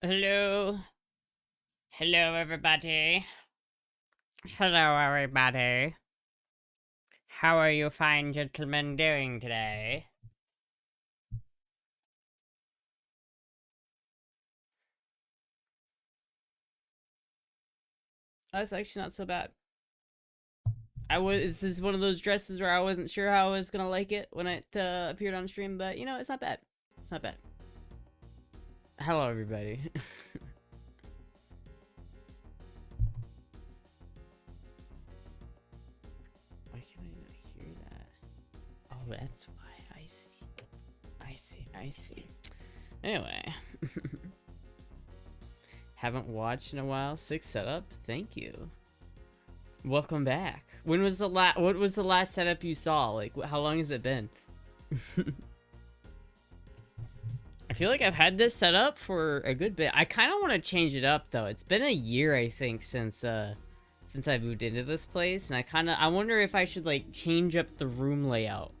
Hello. Hello, everybody. Hello, everybody. How are you fine gentlemen doing today? That's actually not so bad. This is one of those dresses where I wasn't sure how I was gonna like it when it appeared on stream, but you know, it's not bad. It's not bad. Hello, everybody. Why can I not hear that? Oh, that's why. I see. I see. I see. Anyway. Haven't watched in a while. Sick setup. Thank you. Welcome back. When was the what was the last setup you saw? Like, how long has it been? I feel like I've had this set up for a good bit. I kind of want to change it up though. It's been a year, I think, since I moved into this place, and I wonder if I should like change up the room layout.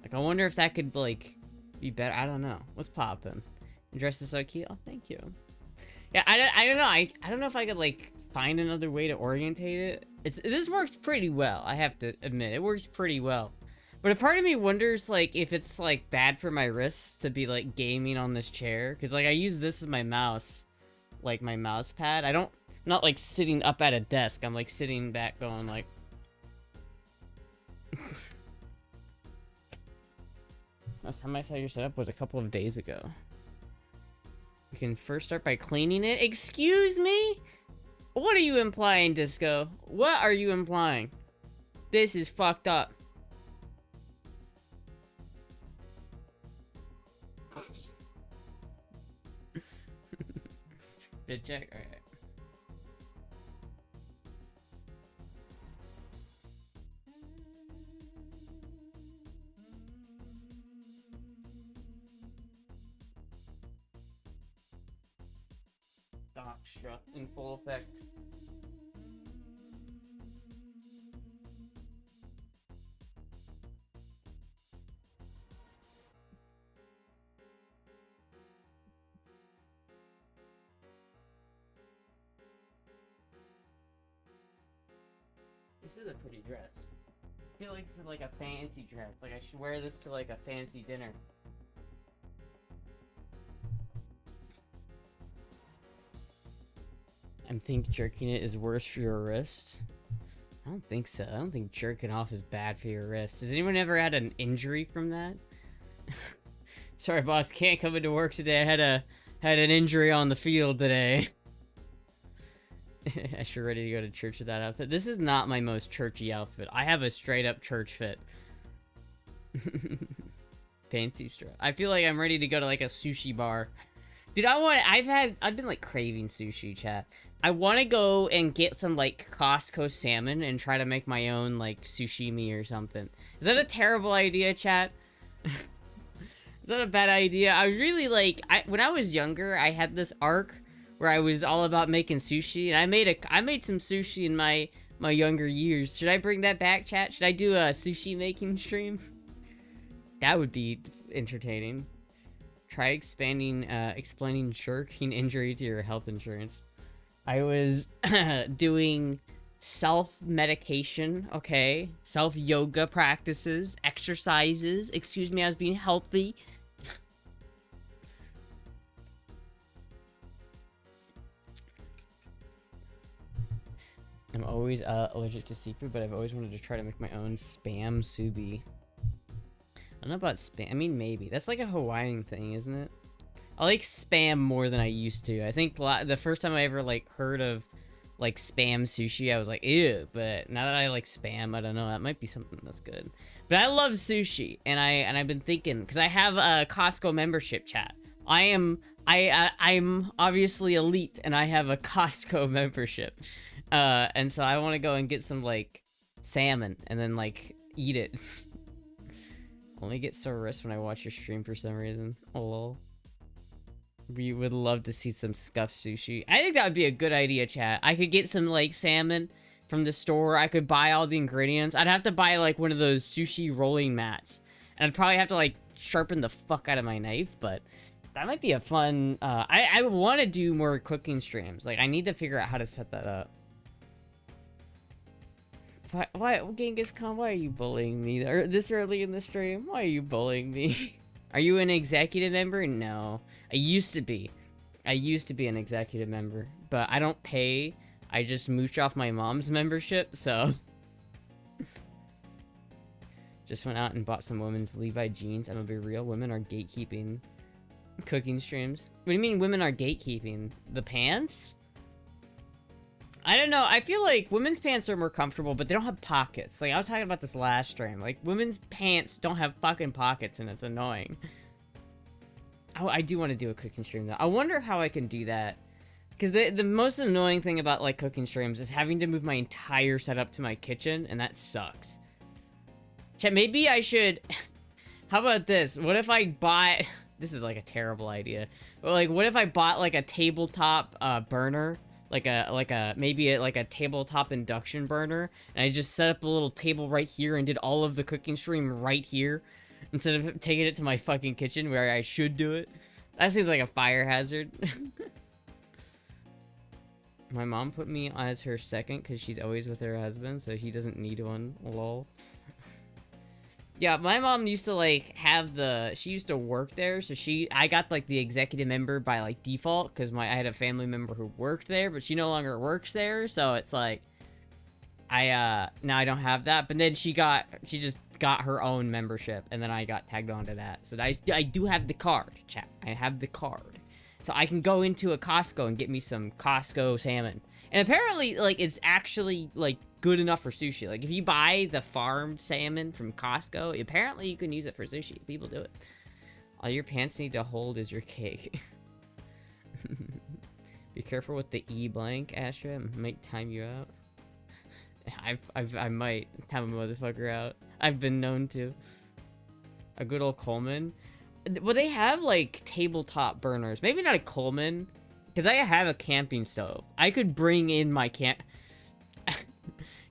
Like, I wonder if that could like be better. I don't know. What's poppin'? Your dress is so cute. Oh, thank you. Yeah, I don't know. I don't know if I could like find another way to orientate it. This works pretty well. I have to admit, it works pretty well. But a part of me wonders like if it's like bad for my wrists to be like gaming on this chair, because like I use this as my mouse, like my mouse pad. I'm not like sitting up at a desk. I'm like sitting back, going like. Last time I saw your setup was a couple of days ago. You can first start by cleaning it. Excuse me? What are you implying, Disco? What are you implying? This is fucked up. Did check? Alright. Astra in full effect. This is a pretty dress. I feel like this is like a fancy dress. Like I should wear this to like a fancy dinner. I think jerking it is worse for your wrist. I don't think so. I don't think jerking off is bad for your wrist. Has anyone ever had an injury from that? Sorry, boss, can't come into work today. I had an injury on the field today. I sure ready to go to church with that outfit. This is not my most churchy outfit. I have a straight up church fit. Fancy strap. I feel like I'm ready to go to like a sushi bar. Dude, I've been like craving sushi, chat. I want to go and get some like Costco salmon and try to make my own like sushimi or something. Is that a terrible idea, chat? Is that a bad idea? I really like, when I was younger, I had this arc where I was all about making sushi, and I made some sushi in my younger years. Should I bring that back, chat? Should I do a sushi making stream? That would be entertaining. Try explaining jerking injury to your health insurance. I was doing self-medication, okay? Self-yoga practices, exercises. Excuse me, I was being healthy. I'm always allergic to seafood, but I've always wanted to try to make my own spam subi. I don't know about spam. I mean, maybe. That's like a Hawaiian thing, isn't it? I like spam more than I used to. I think the first time I ever like heard of like spam sushi, I was like, ew. But now that I like spam, I don't know. That might be something that's good. But I love sushi, and I've been thinking, because I have a Costco membership, chat. I'm obviously elite, and I have a Costco membership. And so I want to go and get some like salmon and then like eat it. Only get sore wrists when I watch your stream for some reason. Oh lol. We would love to see some scuffed sushi. I think that would be a good idea, chat. I could get some like salmon from the store. I could buy all the ingredients. I'd have to buy like one of those sushi rolling mats. And I'd probably have to like sharpen the fuck out of my knife, but That might be a fun, I want to do more cooking streams. Like, I need to figure out how to set that up. Why, Genghis Khan, why are you bullying me this early in the stream? Why are you bullying me? Are you an executive member? No. I used to be. I used to be an executive member, but I don't pay. I just mooch off my mom's membership, so... Just went out and bought some women's Levi jeans. I'm gonna be real. Women are gatekeeping cooking streams. What do you mean women are gatekeeping? The pants? I don't know. I feel like women's pants are more comfortable, but they don't have pockets. Like, I was talking about this last stream. Like, women's pants don't have fucking pockets, and it's annoying. I do want to do a cooking stream, though. I wonder how I can do that. Because the most annoying thing about, like, cooking streams is having to move my entire setup to my kitchen, and that sucks. Chat, maybe I should... How about this? What if I bought... This is, like, a terrible idea. But, like, what if I bought, like, a tabletop burner? Maybe a tabletop induction burner, and I just set up a little table right here and did all of the cooking stream right here, instead of taking it to my fucking kitchen where I should do it. That seems like a fire hazard. My mom put me as her second because she's always with her husband, so he doesn't need one. Lol. Yeah, my mom used to, like, she used to work there, so I got, like, the executive member by, like, default, because I had a family member who worked there, but she no longer works there, so it's, like, now I don't have that, but then she just got her own membership, and then I got tagged onto that, so I do have the card, chat, I have the card, so I can go into a Costco and get me some Costco salmon, and apparently, like, it's actually, like, good enough for sushi. Like, if you buy the farmed salmon from Costco, apparently you can use it for sushi. People do it. All your pants need to hold is your cake. Be careful with the E blank, Astra. Might time you out. I might have a motherfucker out. I've been known to. A good old Coleman. Well, they have, like, tabletop burners. Maybe not a Coleman, because I have a camping stove. I could bring in my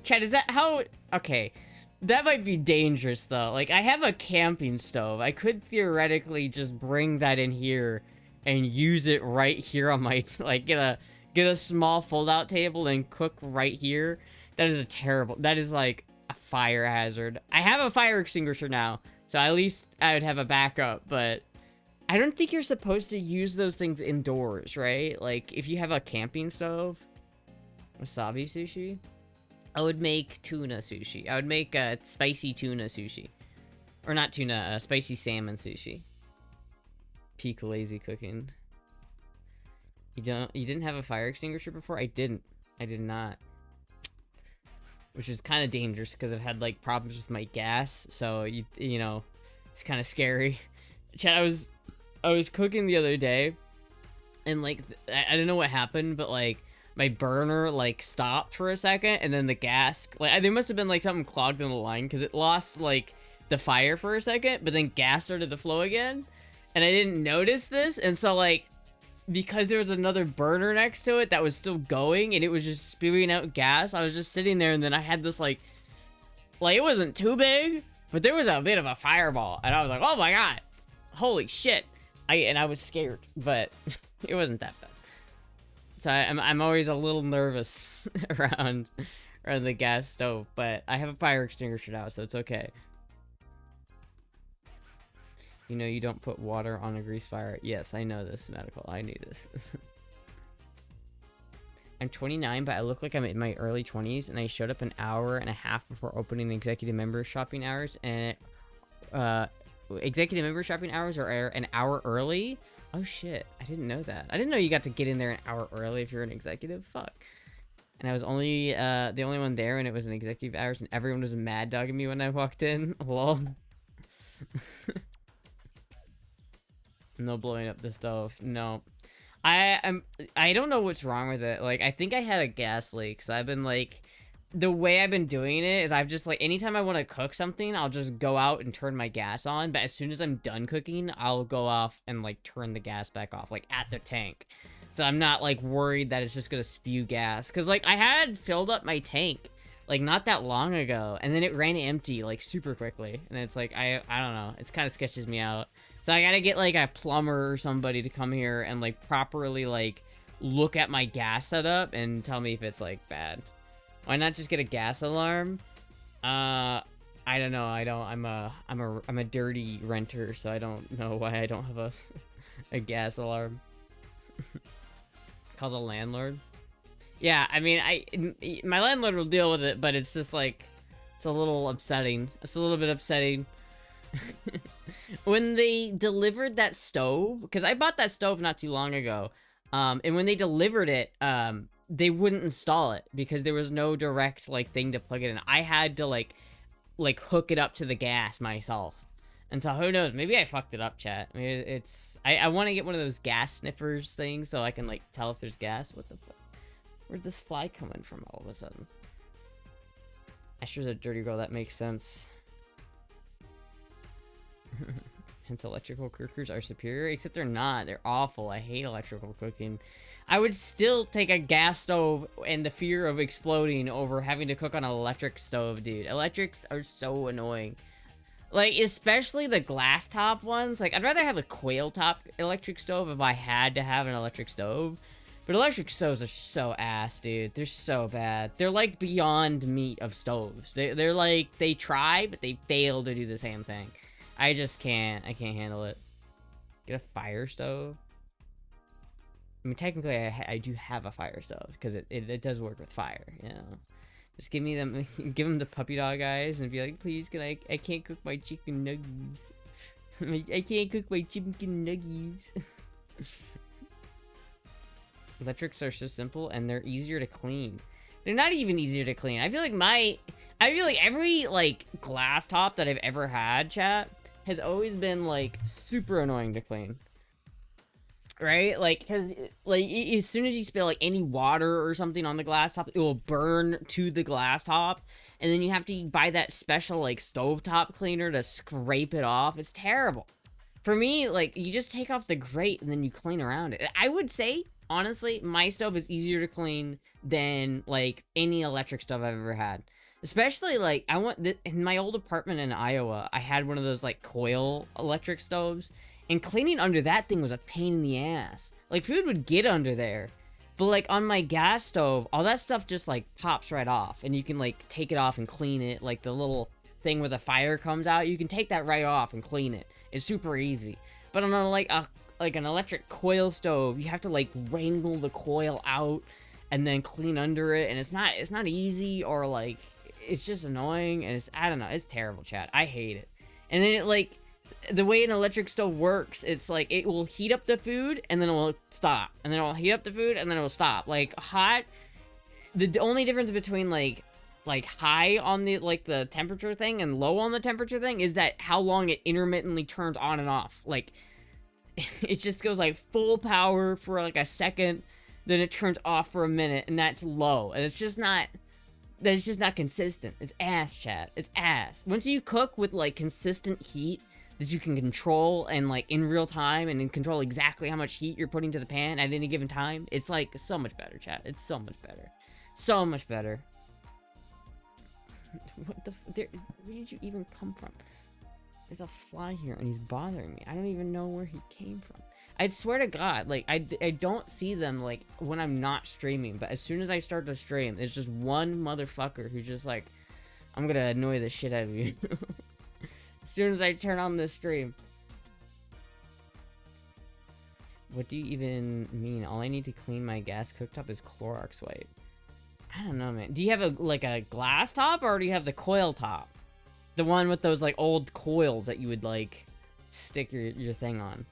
Chad, is that how... Okay, that might be dangerous, though. Like, I have a camping stove. I could theoretically just bring that in here and use it right here on my... Like, get a small fold-out table and cook right here. That is a terrible... That is, like, a fire hazard. I have a fire extinguisher now, so at least I would have a backup, but... I don't think you're supposed to use those things indoors, right? Like, if you have a camping stove... Wasabi sushi? I would make tuna sushi. I would make spicy tuna sushi. Or not tuna, spicy salmon sushi. Peak lazy cooking. You didn't have a fire extinguisher before? I didn't. I did not. Which is kind of dangerous because I've had, like, problems with my gas, so you know, it's kind of scary. Chad, I was cooking the other day, and, like, I don't know what happened, but, like, my burner, like, stopped for a second, and then the gas, like, there must have been, like, something clogged in the line, because it lost, like, the fire for a second, but then gas started to flow again, and I didn't notice this, and so, like, because there was another burner next to it that was still going, and it was just spewing out gas, I was just sitting there, and then I had this, like, it wasn't too big, but there was a bit of a fireball, and I was like, oh my god, holy shit, and I was scared, but it wasn't that bad. So I'm always a little nervous around the gas stove, but I have a fire extinguisher now, so it's okay. You know you don't put water on a grease fire. Yes, I know this, medical. I knew this. I'm 29, but I look like I'm in my early 20s, and I showed up an hour and a half before opening the executive member shopping hours, and executive member shopping hours are an hour early. Oh shit, I didn't know that. I didn't know you got to get in there an hour early if you're an executive. Fuck. And I was only the only one there, and it was an executive hours, and everyone was mad dogging me when I walked in. Lol. No blowing up the stove. No. I don't know what's wrong with it. Like, I think I had a gas leak, so I've been, like, the way I've been doing it is I've just, like, anytime I want to cook something, I'll just go out and turn my gas on, but as soon as I'm done cooking, I'll go off and, like, turn the gas back off, like, at the tank. So I'm not, like, worried that it's just gonna spew gas. Because, like, I had filled up my tank, like, not that long ago, and then it ran empty, like, super quickly. And it's like, I don't know, it's kind of sketches me out. So So I gotta get, like, a plumber or somebody to come here and, like, properly, like, look at my gas setup and tell me if it's, like, bad. Why not just get a gas alarm? I don't know. I'm a dirty renter, so I don't know why I don't have a gas alarm. Call the landlord. Yeah, I mean, my landlord will deal with it, but it's just like, it's a little upsetting. It's a little bit upsetting. When they delivered that stove, because I bought that stove not too long ago, and when they delivered it, they wouldn't install it because there was no direct, like, thing to plug it in. I had to, like hook it up to the gas myself. And so who knows, maybe I fucked it up, chat. I mean, I want to get one of those gas sniffers things so I can, like, tell if there's gas. What the fuck? Where's this fly coming from all of a sudden? Astra's a dirty girl, that makes sense. Hence electrical cookers are superior, except they're not. They're awful. I hate electrical cooking. I would still take a gas stove and the fear of exploding over having to cook on an electric stove, dude. Electrics are so annoying. Like, especially the glass top ones. Like, I'd rather have a coil top electric stove if I had to have an electric stove. But electric stoves are so ass, dude. They're so bad. They're like beyond meat of stoves. They're like, they try, but they fail to do the same thing. I just can't. I can't handle it. Get a fire stove. I mean, technically, I do have a fire stove because it does work with fire. You know, just give me them, give them the puppy dog eyes, and be like, please, can I can't cook my chicken nuggets. I can't cook my chicken nuggets. Electrics are so simple, and they're easier to clean. They're not even easier to clean. I feel like every, like, glass top that I've ever had, chat, has always been, like, super annoying to clean. Right? Like, because, like, as soon as you spill, like, any water or something on the glass top, it will burn to the glass top. And then you have to buy that special, like, stovetop cleaner to scrape it off. It's terrible. For me, like, you just take off the grate and then you clean around it. I would say, honestly, my stove is easier to clean than, like, any electric stove I've ever had. Especially, like, in my old apartment in Iowa, I had one of those, like, coil electric stoves. And cleaning under that thing was a pain in the ass. Like, food would get under there. But, like, on my gas stove, all that stuff just, like, pops right off. And you can, like, take it off and clean it. Like, the little thing where the fire comes out, you can take that right off and clean it. It's super easy. But on, like an electric coil stove, you have to, like, wrangle the coil out and then clean under it. And it's not easy, or, like, it's just annoying. And I don't know, it's terrible, chat. I hate it. And then it, like, the way an electric stove works, it's like it will heat up the food and then it will stop, and then it will heat up the food and then it will stop. Like, hot, the only difference between like high on the, like, the temperature thing and low on the temperature thing is that how long it intermittently turns on and off. Like, it just goes like full power for like a second, then it turns off for a minute, and that's low. And it's just not consistent. It's ass, chat. It's ass. Once you cook with, like, consistent heat that you can control and, like, in real time, and then control exactly how much heat you're putting to the pan at any given time, it's, like, so much better, chat. It's so much better. So much better. What the where did you even come from? There's a fly here and he's bothering me. I don't even know where he came from. I'd swear to God, like, I don't see them, like, when I'm not streaming, but as soon as I start to stream, there's just one motherfucker who's just like, I'm gonna annoy the shit out of you. As soon as I turn on the stream. What do you even mean? All I need to clean my gas cooktop is Clorox wipe. I don't know, man. Do you have a glass top, or do you have the coil top? The one with those, like, old coils that you would, like, stick your thing on.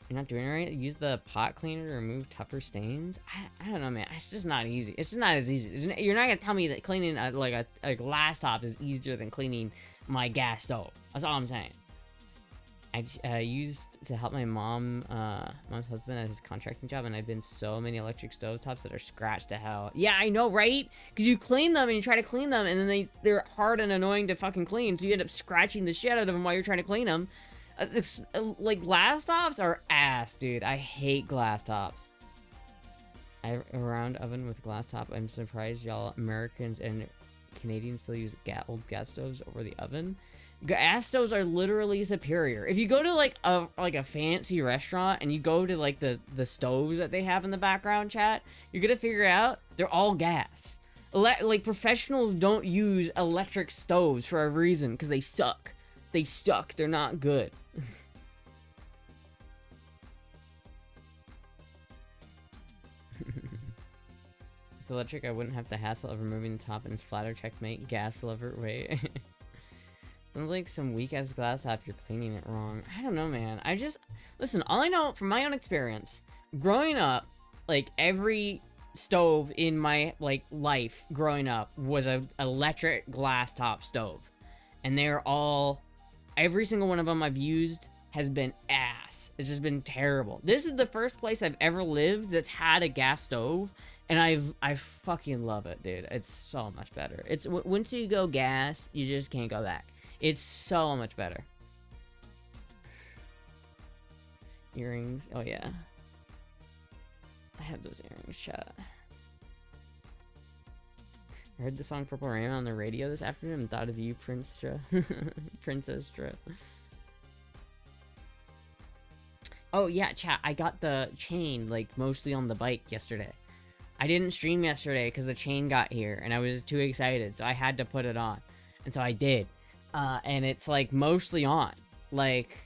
You're not doing it right? Use the pot cleaner to remove tougher stains? I don't know, man. It's just not easy. It's just not as easy. You're not gonna tell me that cleaning a glass top is easier than cleaning my gas stove. That's all I'm saying. I used to help my mom's husband at his contracting job, and I've been so many electric stove tops that are scratched to hell. Yeah, I know, right? Because you clean them and you try to clean them, and then they're hard and annoying to fucking clean, so you end up scratching the shit out of them while you're trying to clean them. Like, glass tops are ass, dude. I hate glass tops. I have a round oven with glass top. I'm surprised y'all Americans and Canadians still use old gas stoves over the oven. Gas stoves are literally superior. If you go to like a fancy restaurant and you go to like the stoves that they have in the background, chat, you're gonna figure out they're all gas. Like professionals don't use electric stoves for a reason, because they suck. They suck. They're not good. If it's electric, I wouldn't have the hassle of removing the top and its flatter. Checkmate. Gas lever. Wait. Sounds like some weak-ass glass top, you're cleaning it wrong. I don't know, man. Listen, all I know from my own experience, growing up, like, every stove in my, like, life growing up was a electric glass top stove. And they're all, every single one of them I've used has been ass. It's just been terrible. This is the first place I've ever lived that's had a gas stove, and I fucking love it, dude. It's so much better. It's, once you go gas, you just can't go back. It's so much better. Earrings. Oh, yeah. I have those earrings, chat. I heard the song Purple Rain on the radio this afternoon and thought of you, Princess Stra. Oh, yeah, chat. I got the chain, like, mostly on the bike yesterday. I didn't stream yesterday because the chain got here, and I was too excited, so I had to put it on. And so I did. And it's like mostly on. Like,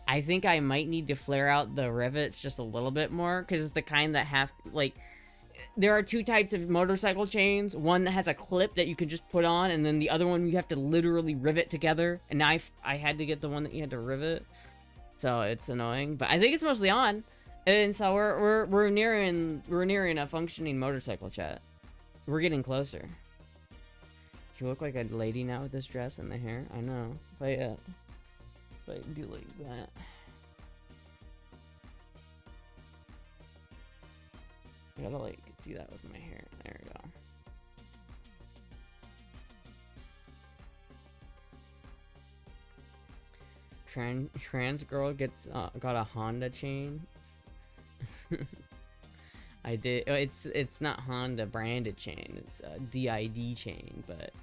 I think I might need to flare out the rivets just a little bit more, because it's the kind that have, like, there are two types of motorcycle chains. One that has a clip that you can just put on, and then the other one you have to literally rivet together. And now I had to get the one that you had to rivet, so it's annoying. But I think it's mostly on, and so we're nearing a functioning motorcycle, chat. We're getting closer. You look like a lady now with this dress and the hair. I know. If I do like that. I gotta like do that with my hair. There we go. Trans girl gets got a Honda chain. I did. It's not Honda branded chain. It's a DID chain, but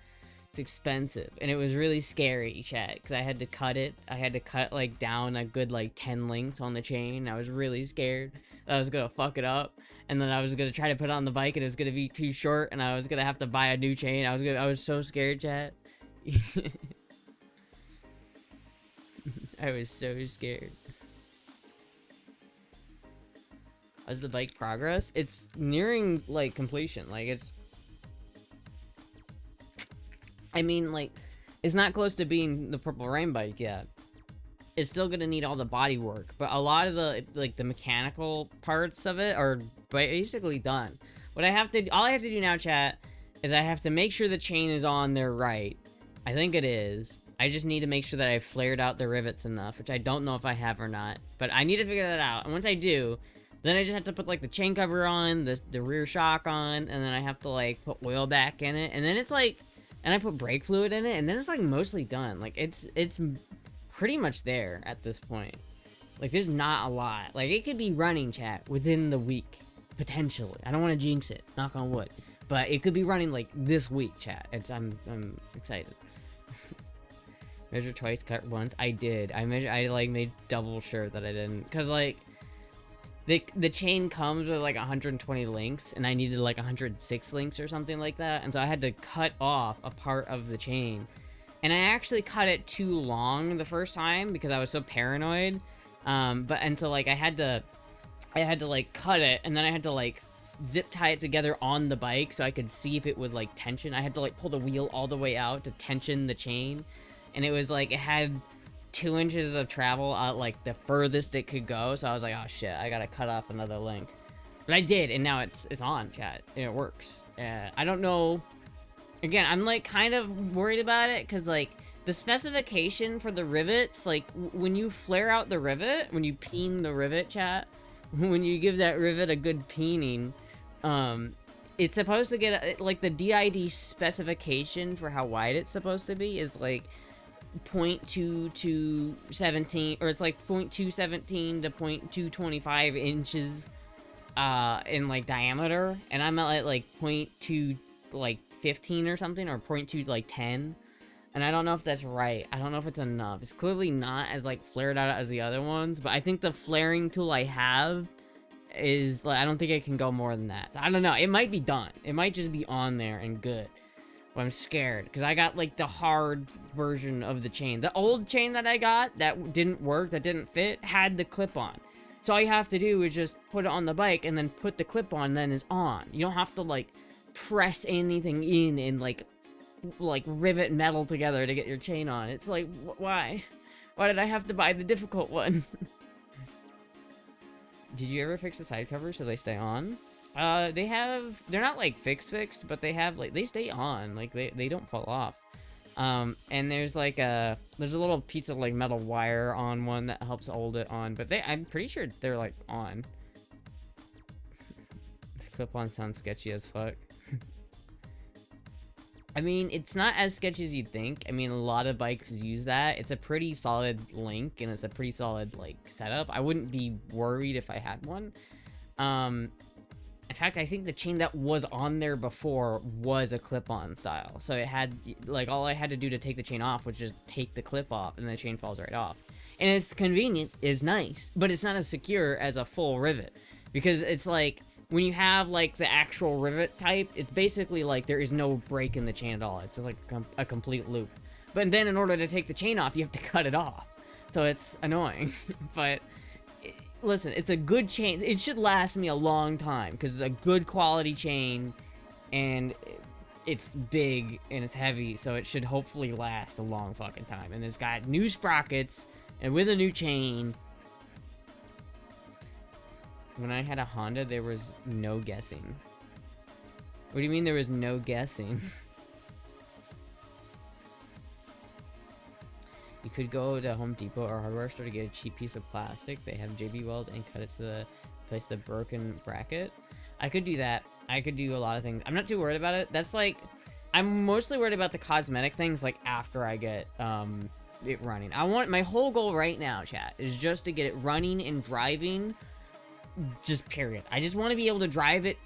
it's expensive, and it was really scary, chat, because I had to cut it. I had to cut like down a good like 10 links on the chain. I was really scared that I was gonna fuck it up, and then I was gonna try to put it on the bike, and it was gonna be too short, and I was gonna have to buy a new chain. I was so scared, chat. I was so scared. How's the bike progress? It's nearing like completion. Like it's, I mean, like, it's not close to being the Purple Rain bike yet. It's still gonna need all the body work, but a lot of the like the mechanical parts of it are basically done. All I have to do now, chat, is I have to make sure the chain is on there right. I think it is. I just need to make sure that I've flared out the rivets enough, which I don't know if I have or not, but I need to figure that out. And once I do, then I just have to put like the chain cover on, the rear shock on, and then I have to like put oil back in it, and then it's like, and I put brake fluid in it, and then it's like mostly done. Like it's pretty much there at this point. Like there's not a lot. Like it could be running, chat, within the week, potentially. I don't want to jinx it, knock on wood, but it could be running like this week, chat. I'm excited. Measure twice, cut once. I did. I like made double sure that I didn't, cause like the chain comes with like 120 links, and I needed like 106 links or something like that, and so I had to cut off a part of the chain, and I actually cut it too long the first time because I was so paranoid. So like I had to like cut it, and then I had to like zip tie it together on the bike so I could see if it would like tension. I had to like pull the wheel all the way out to tension the chain, and it was like it had 2 inches of travel out like the furthest it could go, so I was like, oh shit, I gotta cut off another link. But I did, and now it's on, chat, and it works. I don't know, again, I'm like kind of worried about it, because like the specification for the rivets, like when you flare out the rivet, when you peen the rivet, chat, when you give that rivet a good peening, it's supposed to get like the DID specification for how wide it's supposed to be is like 0.2217, or it's like 0.217 to 0.225 inches in like diameter, and I'm at like 0.2 like 15 or something, or 0.2 like 10. And I don't know if that's right. I don't know if it's enough. It's clearly not as, like, flared out as the other ones, but I think the flaring tool I have is, like, I don't think it can go more than that. So I don't know. It might be done. It might just be on there and good. But I'm scared, because I got, like, the hard version of the chain. The old chain that I got that didn't work, that didn't fit, had the clip on. So all you have to do is just put it on the bike and then put the clip on, then it's on. You don't have to, like, press anything in and, like rivet metal together to get your chain on. It's like, why? Why did I have to buy the difficult one? Did you ever fix the side covers so they stay on? They're not, like, fixed, but they have, like, they stay on. Like, they don't fall off. And there's, like, there's a little piece of, like, metal wire on one that helps hold it on. But I'm pretty sure they're, like, on. The clip-on sounds sketchy as fuck. I mean, it's not as sketchy as you'd think. I mean, a lot of bikes use that. It's a pretty solid link, and it's a pretty solid, like, setup. I wouldn't be worried if I had one. In fact, I think the chain that was on there before was a clip-on style. So it had, like, all I had to do to take the chain off was just take the clip off, and the chain falls right off. And it's convenient, it's nice, but it's not as secure as a full rivet. Because it's like, when you have, like, the actual rivet type, it's basically like there is no break in the chain at all. It's like a complete loop. But then in order to take the chain off, you have to cut it off. So it's annoying. But listen, it's a good chain. It should last me a long time because it's a good quality chain and it's big and it's heavy. So it should hopefully last a long fucking time. And it's got new sprockets and with a new chain. When I had a Honda, there was no guessing. What do you mean there was no guessing? You could go to Home Depot or hardware store to get a cheap piece of plastic. They have JB Weld and cut it to place the broken bracket. I could do that. I could do a lot of things. I'm not too worried about it. That's like, I'm mostly worried about the cosmetic things like after I get it running. My whole goal right now, chat, is just to get it running and driving. Just period. I just want to be able to drive it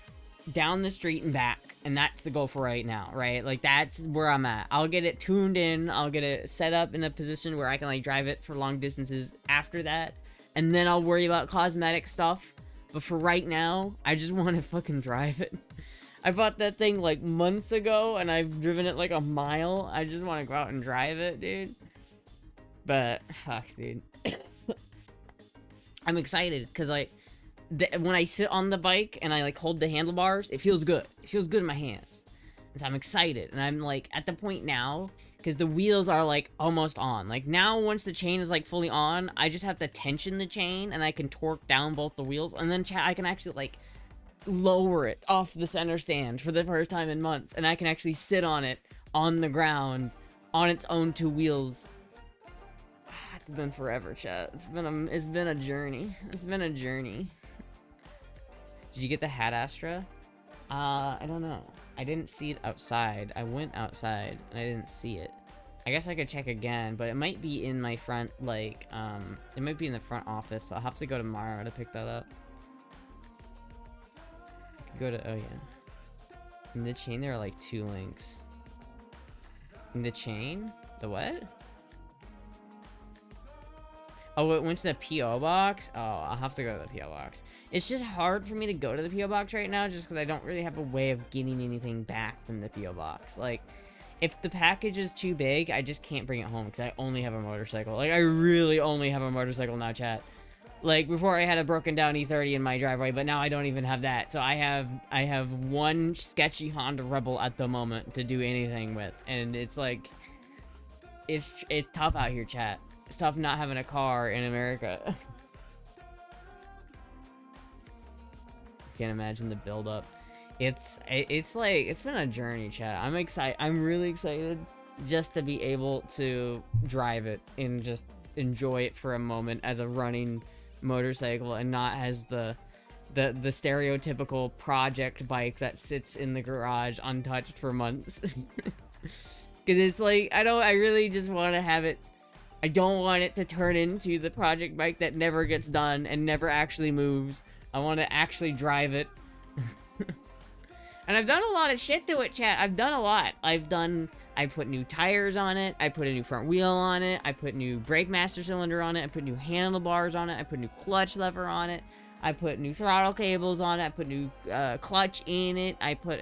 down the street and back, and that's the goal for right now, right? Like, that's where I'm at. I'll get it tuned in, I'll get it set up in a position where I can, like, drive it for long distances after that, and then I'll worry about cosmetic stuff. But for right now, I just want to fucking drive it. I bought that thing, like, months ago, and I've driven it, like, a mile. I just want to go out and drive it, dude. But, fuck, dude. I'm excited, because, like, when I sit on the bike and I, like, hold the handlebars, it feels good. It feels good in my hands. And so I'm excited. And I'm, like, at the point now, because the wheels are, like, almost on. Like, now, once the chain is, like, fully on, I just have to tension the chain, and I can torque down both the wheels. And then I can actually, like, lower it off the center stand for the first time in months. And I can actually sit on it on the ground on its own two wheels. It's been forever, chat. It's been a journey. It's been a journey. Did you get the hat Astra? I don't know. I didn't see it outside. I went outside and I didn't see it. I guess I could check again, but it might be in my front, like, it might be in the front office, so I'll have to go tomorrow to pick that up. I could go to, oh yeah. In the chain, there are, like, 2 links. In the chain? The what? Oh, it went to the P.O. box? Oh, I'll have to go to the P.O. box. It's just hard for me to go to the P.O. box right now just because I don't really have a way of getting anything back from the P.O. box. Like, if the package is too big, I just can't bring it home because I only have a motorcycle. Like, I really only have a motorcycle now, chat. Like, before I had a broken down E30 in my driveway, but now I don't even have that. So I have one sketchy Honda Rebel at the moment to do anything with. And it's like, it's tough out here, chat. It's tough not having a car in America. Can't imagine the build up. It's like, it's been a journey, chat. I'm excited. I'm really excited just to be able to drive it and just enjoy it for a moment as a running motorcycle and not as the stereotypical project bike that sits in the garage untouched for months. Because it's like, I really just want to have it. I don't want it to turn into the project bike that never gets done and never actually moves. I want to actually drive it. And I've done a lot of shit to it, chat. I've done a lot. I I put new tires on it. I put a new front wheel on it. I put new brake master cylinder on it. I put new handlebars on it. I put new clutch lever on it. I put new throttle cables on it. I put new clutch in it. I put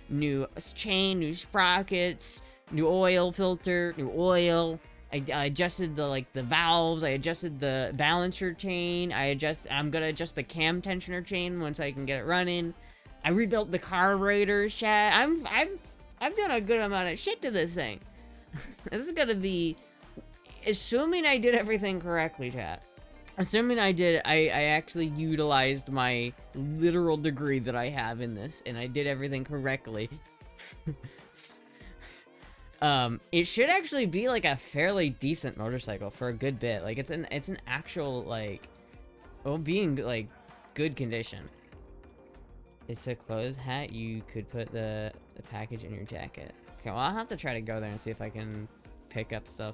new chain, new sprockets, new oil filter, new oil. I adjusted the valves. I adjusted the balancer chain. I'm gonna adjust the cam tensioner chain once I can get it running. I rebuilt the carburetors, chat. I've done a good amount of shit to this thing. This is gonna be, assuming I did everything correctly, chat. Assuming I did, I actually utilized my literal degree that I have in this, and I did everything correctly. It should actually be like a fairly decent motorcycle for a good bit. Like it's an actual like, well, being like good condition. It's a closed hat. You could put the package in your jacket. Okay, well, I'll have to try to go there and see if I can pick up stuff.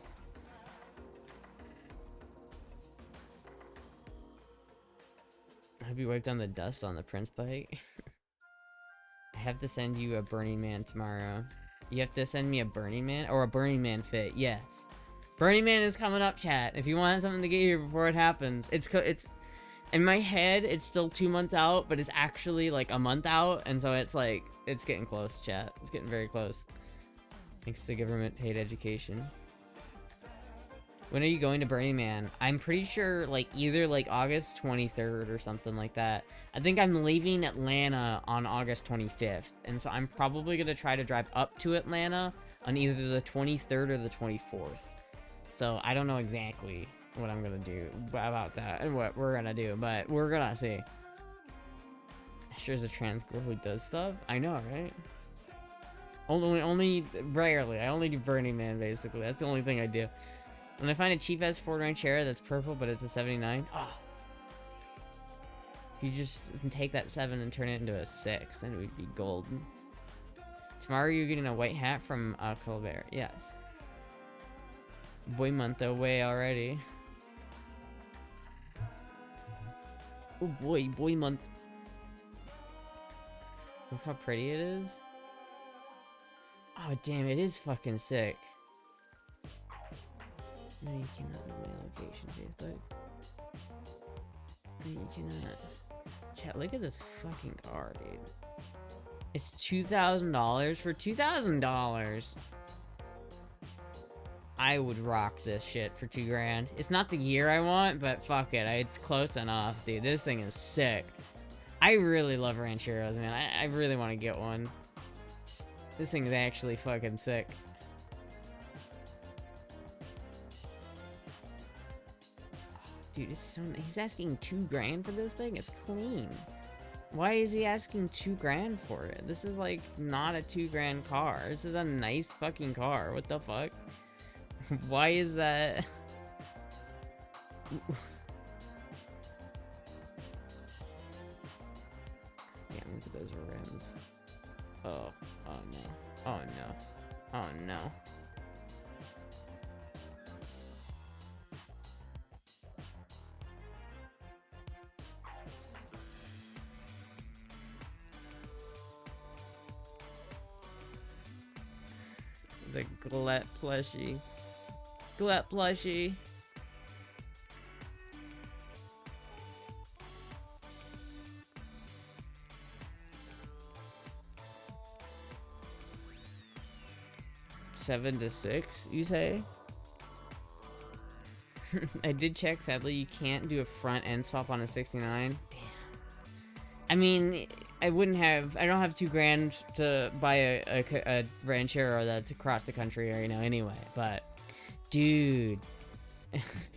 I hope you wiped down the dust on the Prince bike. I have to send you a Burning Man tomorrow. You have to send me a Burning Man or a Burning Man fit. Yes, Burning Man is coming up, chat. If you want something to get here before it happens, it's in my head. It's still 2 months out, but it's actually like a month out, and so it's like it's getting close, chat. It's getting very close. Thanks to government paid education. When are you going to Burning Man? I'm pretty sure like either like August 23rd or something like that. I think I'm leaving Atlanta on August 25th. And so I'm probably going to try to drive up to Atlanta on either the 23rd or the 24th. So I don't know exactly what I'm going to do about that and what we're going to do, but we're going to see. Sure is a trans girl who does stuff. I know, right? Only rarely. I only do Burning Man, basically. That's the only thing I do. When I find a cheap-ass Ford Ranchera that's purple, but it's a 79, oh. You just take that 7 and turn it into a 6, then it would be golden. Tomorrow you're getting a white hat from Colbert. Yes. Boy month away already. Oh boy, boy month. Look how pretty it is. Oh damn, it is fucking sick. No, you cannot know my location, Facebook. No, you cannot. Chat, look at this fucking car, dude. It's $2,000. For $2,000, I would rock this shit for $2,000. It's not the year I want, but fuck it. It's close enough, dude. This thing is sick. I really love Rancheros, man. I really want to get one. This thing is actually fucking sick. Dude, it's so. He's asking $2,000 for this thing. It's clean. Why is he asking $2,000 for it? This is like not a $2,000 car. This is a nice fucking car. What the fuck? Why is that? Damn, look at those rims. Oh, oh no. Oh no. Oh no. The Gillette plushie. Gillette plushie. $7 to $6, you say? I did check, sadly you can't do a front end swap on a 69. Damn. I mean, I don't have $2,000 to buy a Ranchero that's across the country, or, you know, anyway, but dude,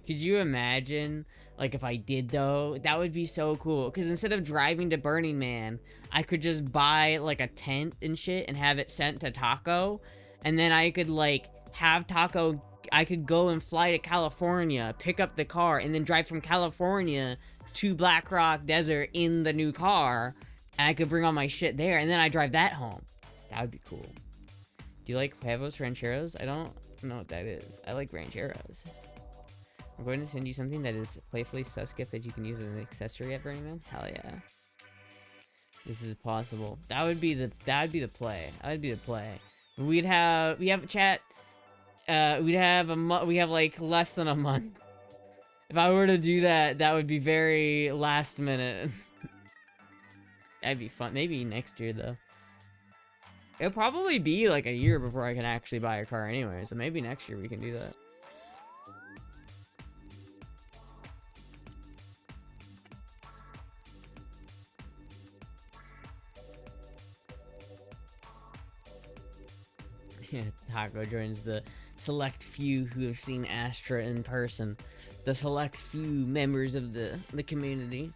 could you imagine, like, if I did, though? That would be so cool, because instead of driving to Burning Man, I could just buy, like, a tent and shit and have it sent to Taco, and then I could, like, have Taco, I could go and fly to California, pick up the car, and then drive from California to Black Rock Desert in the new car, and I could bring all my shit there, and then I drive that home. That would be cool. Do you like Huevos Rancheros? I don't know what that is. I like Rancheros. I'm going to send you something that is playfully sus gift that you can use as an accessory at Burning Man. Hell yeah. This is possible. That would be the play. That would be the play. We have chat. We have like less than a month. If I were to do that, that would be very last minute. That'd be fun. Maybe next year though. It'll probably be like a year before I can actually buy a car anyway, so maybe next year we can do that. Yeah, Taco joins the select few who have seen Astra in person. The select few members of the community.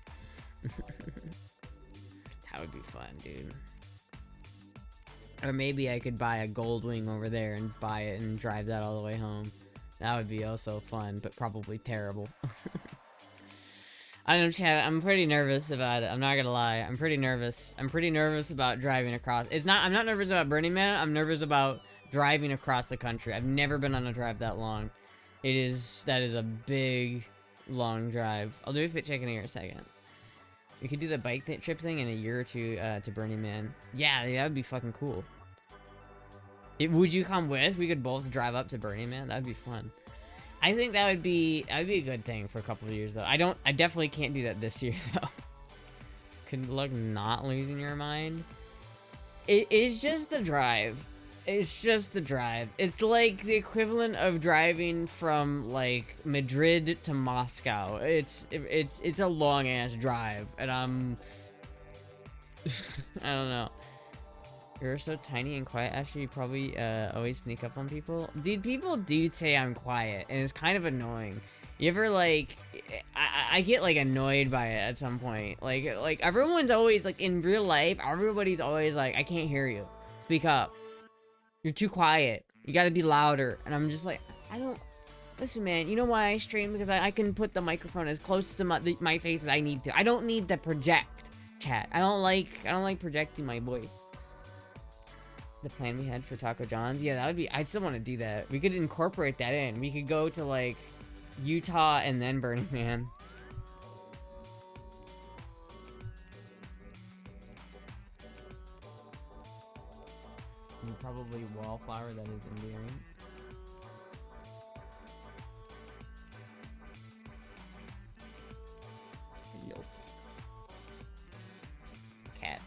That would be fun, dude. Or maybe I could buy a gold wing over there and buy it and drive that all the way home. That would be also fun, but probably terrible. I don't know, chat. I'm pretty nervous about it. I'm not gonna lie. I'm pretty nervous. I'm pretty nervous about driving across. I'm not nervous about Burning Man. I'm nervous about driving across the country. I've never been on a drive that long. That is a big, long drive. I'll do a fit check in here in a second. We could do the bike trip thing in a year or two to Burning Man. Yeah, that would be fucking cool. Would you come with? We could both drive up to Burning Man. That'd be fun. I think that would be a good thing for a couple of years though. I definitely can't do that this year though. Could luck not losing your mind. It is just the drive. It's just the drive. It's like the equivalent of driving from like Madrid to Moscow. It's a long ass drive, and I'm I don't know. You're so tiny and quiet. Actually, you probably always sneak up on people. Dude, people do say I'm quiet, and it's kind of annoying. You ever like, I get like annoyed by it at some point. Like everyone's always like in real life. Everybody's always like, I can't hear you. Speak up. You're too quiet. You gotta be louder. And I'm just like, I don't... Listen, man, you know why I stream? Because I can put the microphone as close to my face as I need to. I don't need to project, chat. I don't like projecting my voice. The plan we had for Taco John's? Yeah, that would be... I'd still want to do that. We could incorporate that in. We could go to, like, Utah and then Burning Man. Probably wallflower, that is endearing. Yo. Cat.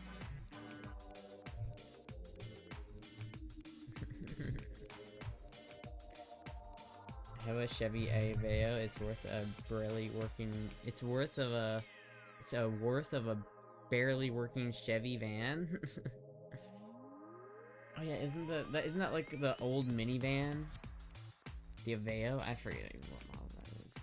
I have a Chevy Aveo. It's worth a barely working. It's a worth of a barely working Chevy van. Oh yeah, isn't that like the old minivan? The Aveo? I forget even what model that is.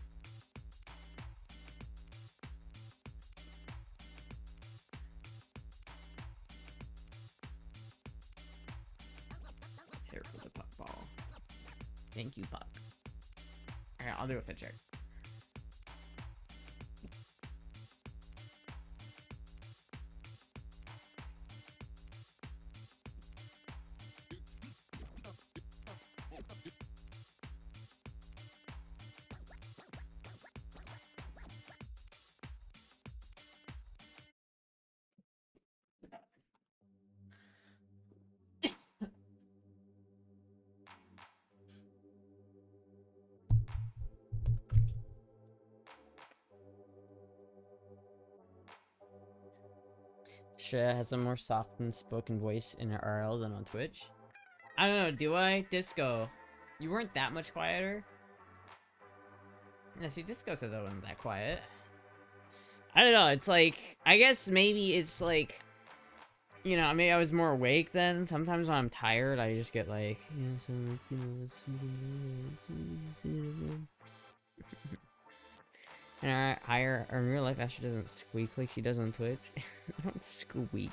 Here for the puck ball. Thank you, puck. Alright, I'll do a fit check. Shreya has a more soft and spoken voice in her RL than on Twitch. I don't know, do I? Disco. You weren't that much quieter? Yeah, see, Disco says I wasn't that quiet. I don't know, it's like, I guess maybe it's like, you know, maybe I was more awake then. Sometimes when I'm tired, I just get like, yeah, so like, you know, and higher in real life, Astra doesn't squeak like she does on Twitch. I don't squeak.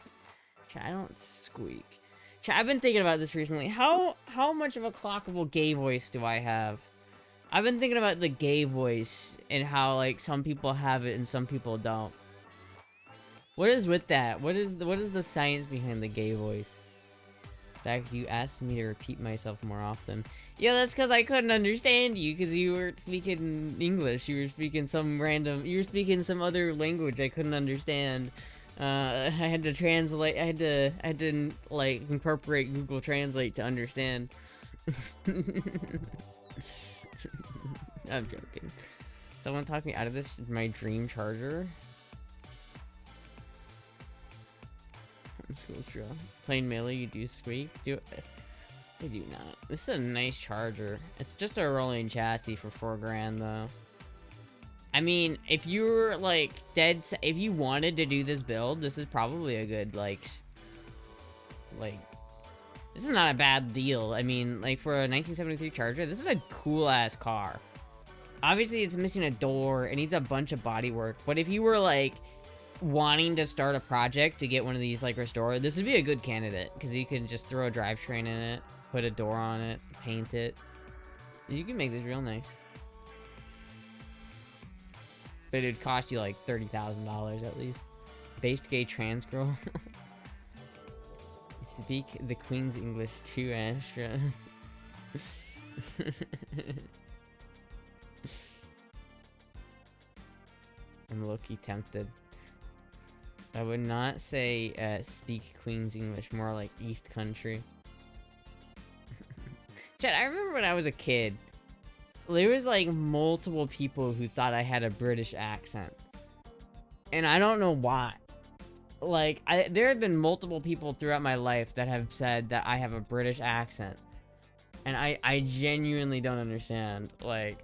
I don't squeak. I've been thinking about this recently. How much of a clockable gay voice do I have? I've been thinking about the gay voice and how like some people have it and some people don't. What is with that? What is the science behind the gay voice? In fact, you asked me to repeat myself more often. Yeah, that's because I couldn't understand you because you were speaking English. You were speaking some other language I couldn't understand. I had to translate. I had to like incorporate Google Translate to understand. I'm joking. Someone talked me out of this. My dream charger. School drill. Plain melee, you do squeak. I do not. This is a nice charger. It's just a rolling chassis for $4 grand though. I mean, if you're like if you wanted to do this build, this is probably a good like, this is not a bad deal. I mean, like for a 1973 Charger, this is a cool ass car. Obviously, it's missing a door. It needs a bunch of body work. But if you were like wanting to start a project to get one of these like restored, this would be a good candidate because you can just throw a drivetrain in it, put a door on it, paint it. You can make this real nice. But it'd cost you like $30,000 at least. Based gay trans girl. Speak the Queen's English too, Astra. I'm low-key tempted. I would not say speak Queen's English, more like East Country. Chat, I remember when I was a kid, there was like multiple people who thought I had a British accent. And I don't know why. Like, there have been multiple people throughout my life that have said that I have a British accent. And I genuinely don't understand. Like,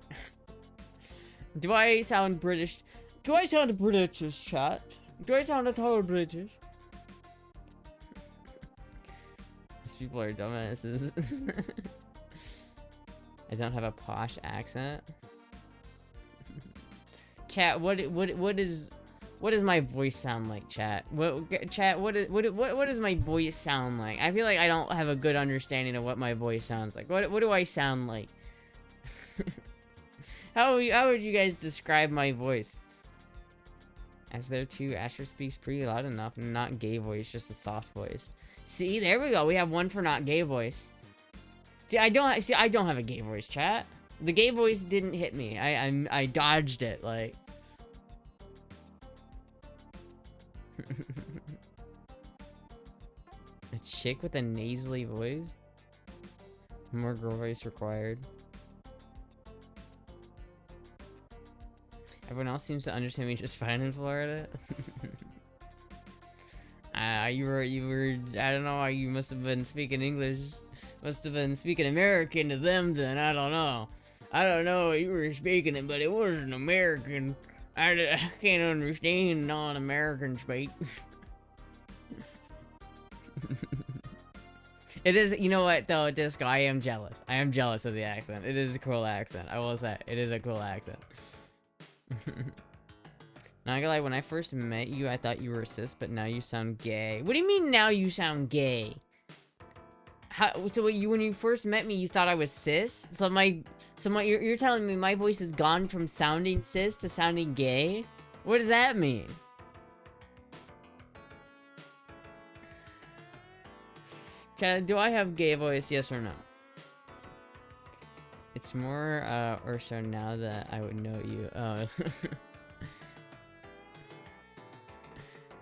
do I sound British? Do I sound British, chat? Do I sound at all British? These people are dumbasses. I don't have a posh accent. Chat, what does my voice sound like, chat? What does my voice sound like? I feel like I don't have a good understanding of what my voice sounds like. What do I sound like? How would you guys describe my voice? As there too, Asher speaks pretty loud enough, and not gay voice, just a soft voice. See, there we go. We have one for not gay voice. See, I don't have a gay voice, chat. The gay voice didn't hit me. I dodged it, like. A chick with a nasally voice? More girl voice required. Everyone else seems to understand me just fine in Florida. You were, I don't know, you must have been speaking English. Must have been speaking American to them then, I don't know. I don't know what you were speaking it, but it wasn't American. I can't understand non-American speak. It is, you know what though, Disco, I am jealous. I am jealous of the accent. It is a cool accent, I will say. It is a cool accent. Not gonna lie, when I first met you, I thought you were cis, but now you sound gay. What do you mean now you sound gay? So when you first met me, you thought I was cis? So you're telling me my voice has gone from sounding cis to sounding gay? What does that mean? Chad, do I have gay voice, yes or no? It's more, or so now that I would know you.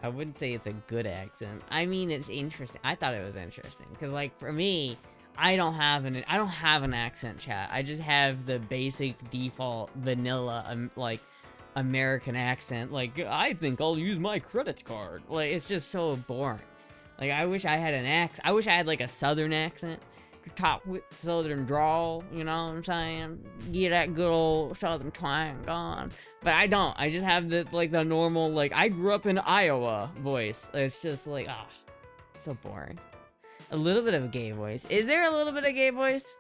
I wouldn't say it's a good accent. I mean, it's interesting. I thought it was interesting. Because, like, for me, I don't have an accent, chat. I just have the basic default vanilla, like, American accent. Like, I think I'll use my credit card. Like, it's just so boring. Like, I wish I had an accent. I wish I had, like, a southern accent. Top with southern drawl, you know what I'm saying? Get that good old southern twang on. But I don't. I just have the, like, the normal, like, I grew up in Iowa voice. It's just like, ah, so boring. A little bit of a gay voice. Is there a little bit of gay voice?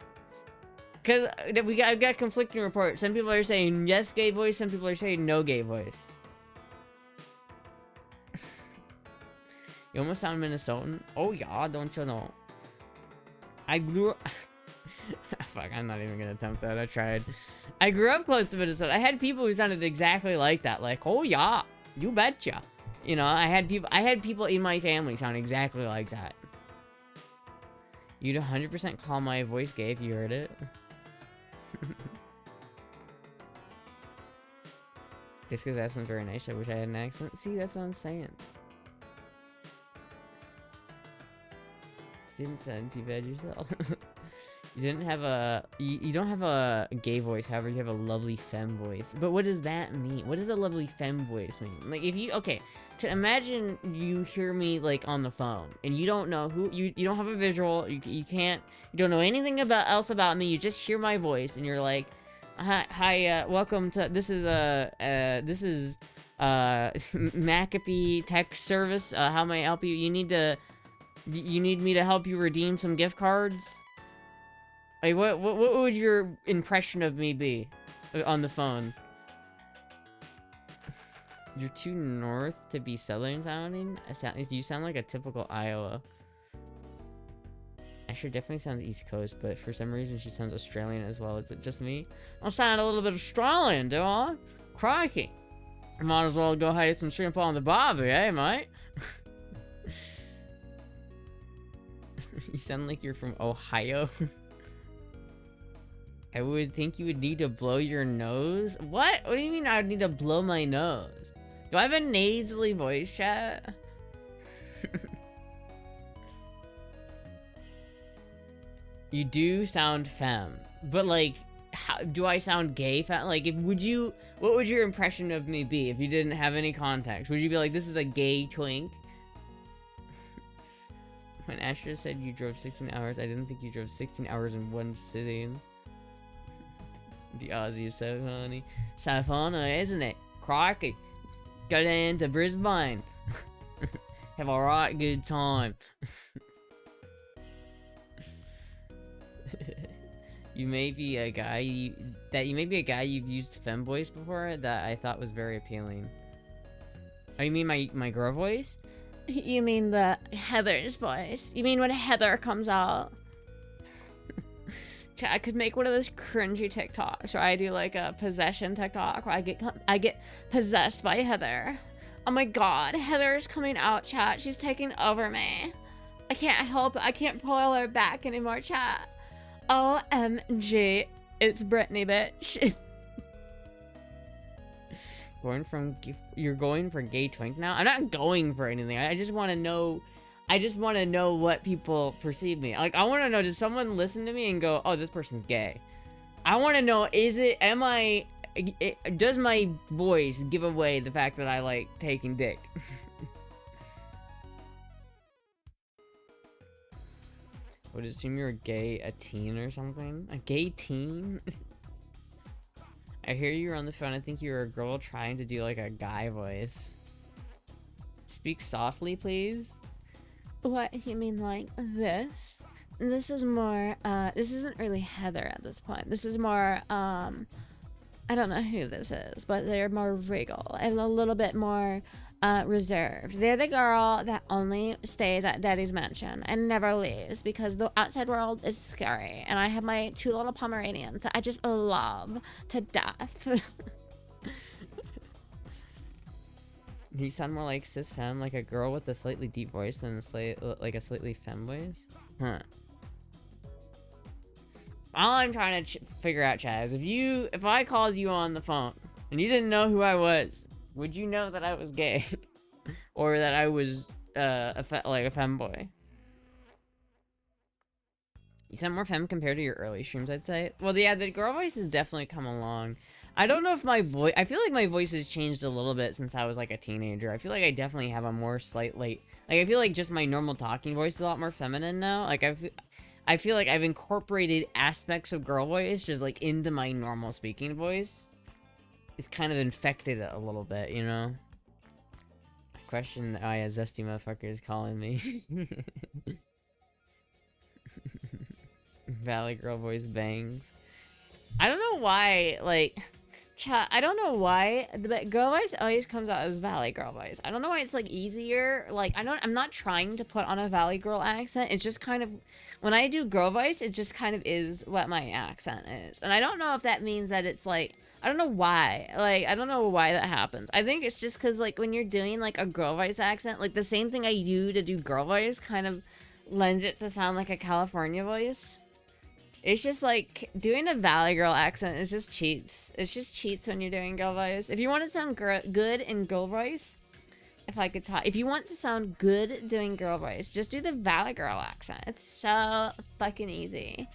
Because I've got conflicting reports. Some people are saying yes gay voice, some people are saying no gay voice. You almost sound Minnesotan. Oh yeah, don't you know? I grew up... Fuck, I'm not even gonna attempt that. I tried. I grew up close to Minnesota. I had people who sounded exactly like that. Like, oh yeah, you betcha. You know, I had people in my family sound exactly like that. You'd 100% call my voice gay if you heard it. Disco's accent's very nice. I wish I had an accent. See, that's what I'm saying. didn't sound too bad yourself. You didn't have a you don't have a gay voice, however you have a lovely femme voice. But what does that mean? What does a lovely femme voice mean? Like if you to imagine you hear me like on the phone and you don't know who you don't have a visual, you don't know anything else about me, you just hear my voice and you're like, hi, welcome to this is McAfee Tech Service. How may I help you? You need me to help you redeem some gift cards? Like, what would your impression of me be on the phone? You're too north to be southern sounding? You sound like a typical Iowa. Astra definitely sounds East Coast, but for some reason she sounds Australian as well. Is it just me? I sound a little bit Australian, do I? Crikey. Might as well go have some shrimp on the barbie, eh, mate? You sound like you're from Ohio. I would think you would need to blow your nose? What? What do you mean I would need to blow my nose? Do I have a nasally voice, chat? You do sound femme, but like, how do I sound gay femme? Like, what would your impression of me be if you didn't have any context? Would you be like, this is a gay twink? When Astra said you drove 16 hours, I didn't think you drove 16 hours in one sitting. The Aussie is so funny. So funny, isn't it? Crikey. Go down to Brisbane. Have a right good time. You may be a guy you've used femme voice before that I thought was very appealing. Oh, you mean my girl voice? You mean the Heather's voice? You mean when Heather comes out? I could make one of those cringy TikToks where I do like a possession TikTok where I get possessed by Heather. Oh my god, Heather's coming out, chat. She's taking over me. I can't help it. I can't pull her back anymore, chat. OMG, it's Britney, bitch. You're going for gay twink now? I'm not going for anything. I just want to know. I just want to know what people perceive me. Like, I want to know, does someone listen to me and go, oh, this person's gay? I want to know, does my voice give away the fact that I like taking dick? Would assume you're a teen or something? A gay teen? I hear you were on the phone. I think you're a girl trying to do like a guy voice. Speak softly, please. What, you mean like this? This is more, this isn't really Heather at this point. This is more, I don't know who this is, but they're more regal and a little bit more, reserved. They're the girl that only stays at Daddy's mansion and never leaves because the outside world is scary. And I have my 2 little Pomeranians that I just love to death. You sound more like cis femme, like a girl with a slightly deep voice than a slightly femme voice. Huh. All I'm trying to figure out, Chaz, if I called you on the phone and you didn't know who I was, would you know that I was gay? Or that I was a femboy? You sound more femme compared to your early streams, I'd say. Well, yeah, the girl voice has definitely come along. I don't know if my voice... I feel like my voice has changed a little bit since I was, like, a teenager. I feel like I definitely have a more slightly... Like, I feel like just my normal talking voice is a lot more feminine now. Like, I feel like I've incorporated aspects of girl voice just, like, into my normal speaking voice. It's kind of infected it a little bit, you know? Question, oh yeah, Zesty motherfucker is calling me. Valley girl voice bangs. I don't know why, like... I don't know why, but girl voice always comes out as Valley girl voice. I don't know why it's, like, easier. Like, I'm not trying to put on a Valley girl accent. It's just kind of... When I do girl voice, it just kind of is what my accent is. And I don't know if that means that it's, like... I don't know why. Like, I don't know why that happens. I think it's just because, like, when you're doing, like, a girl voice accent, like, the same thing I do to do girl voice kind of lends it to sound like a California voice. It's just, like, doing a Valley girl accent is just cheats. It's just cheats when you're doing girl voice. If you want to sound good in girl voice, if I could talk. If you want to sound good doing girl voice, just do the Valley Girl accent. It's so fucking easy.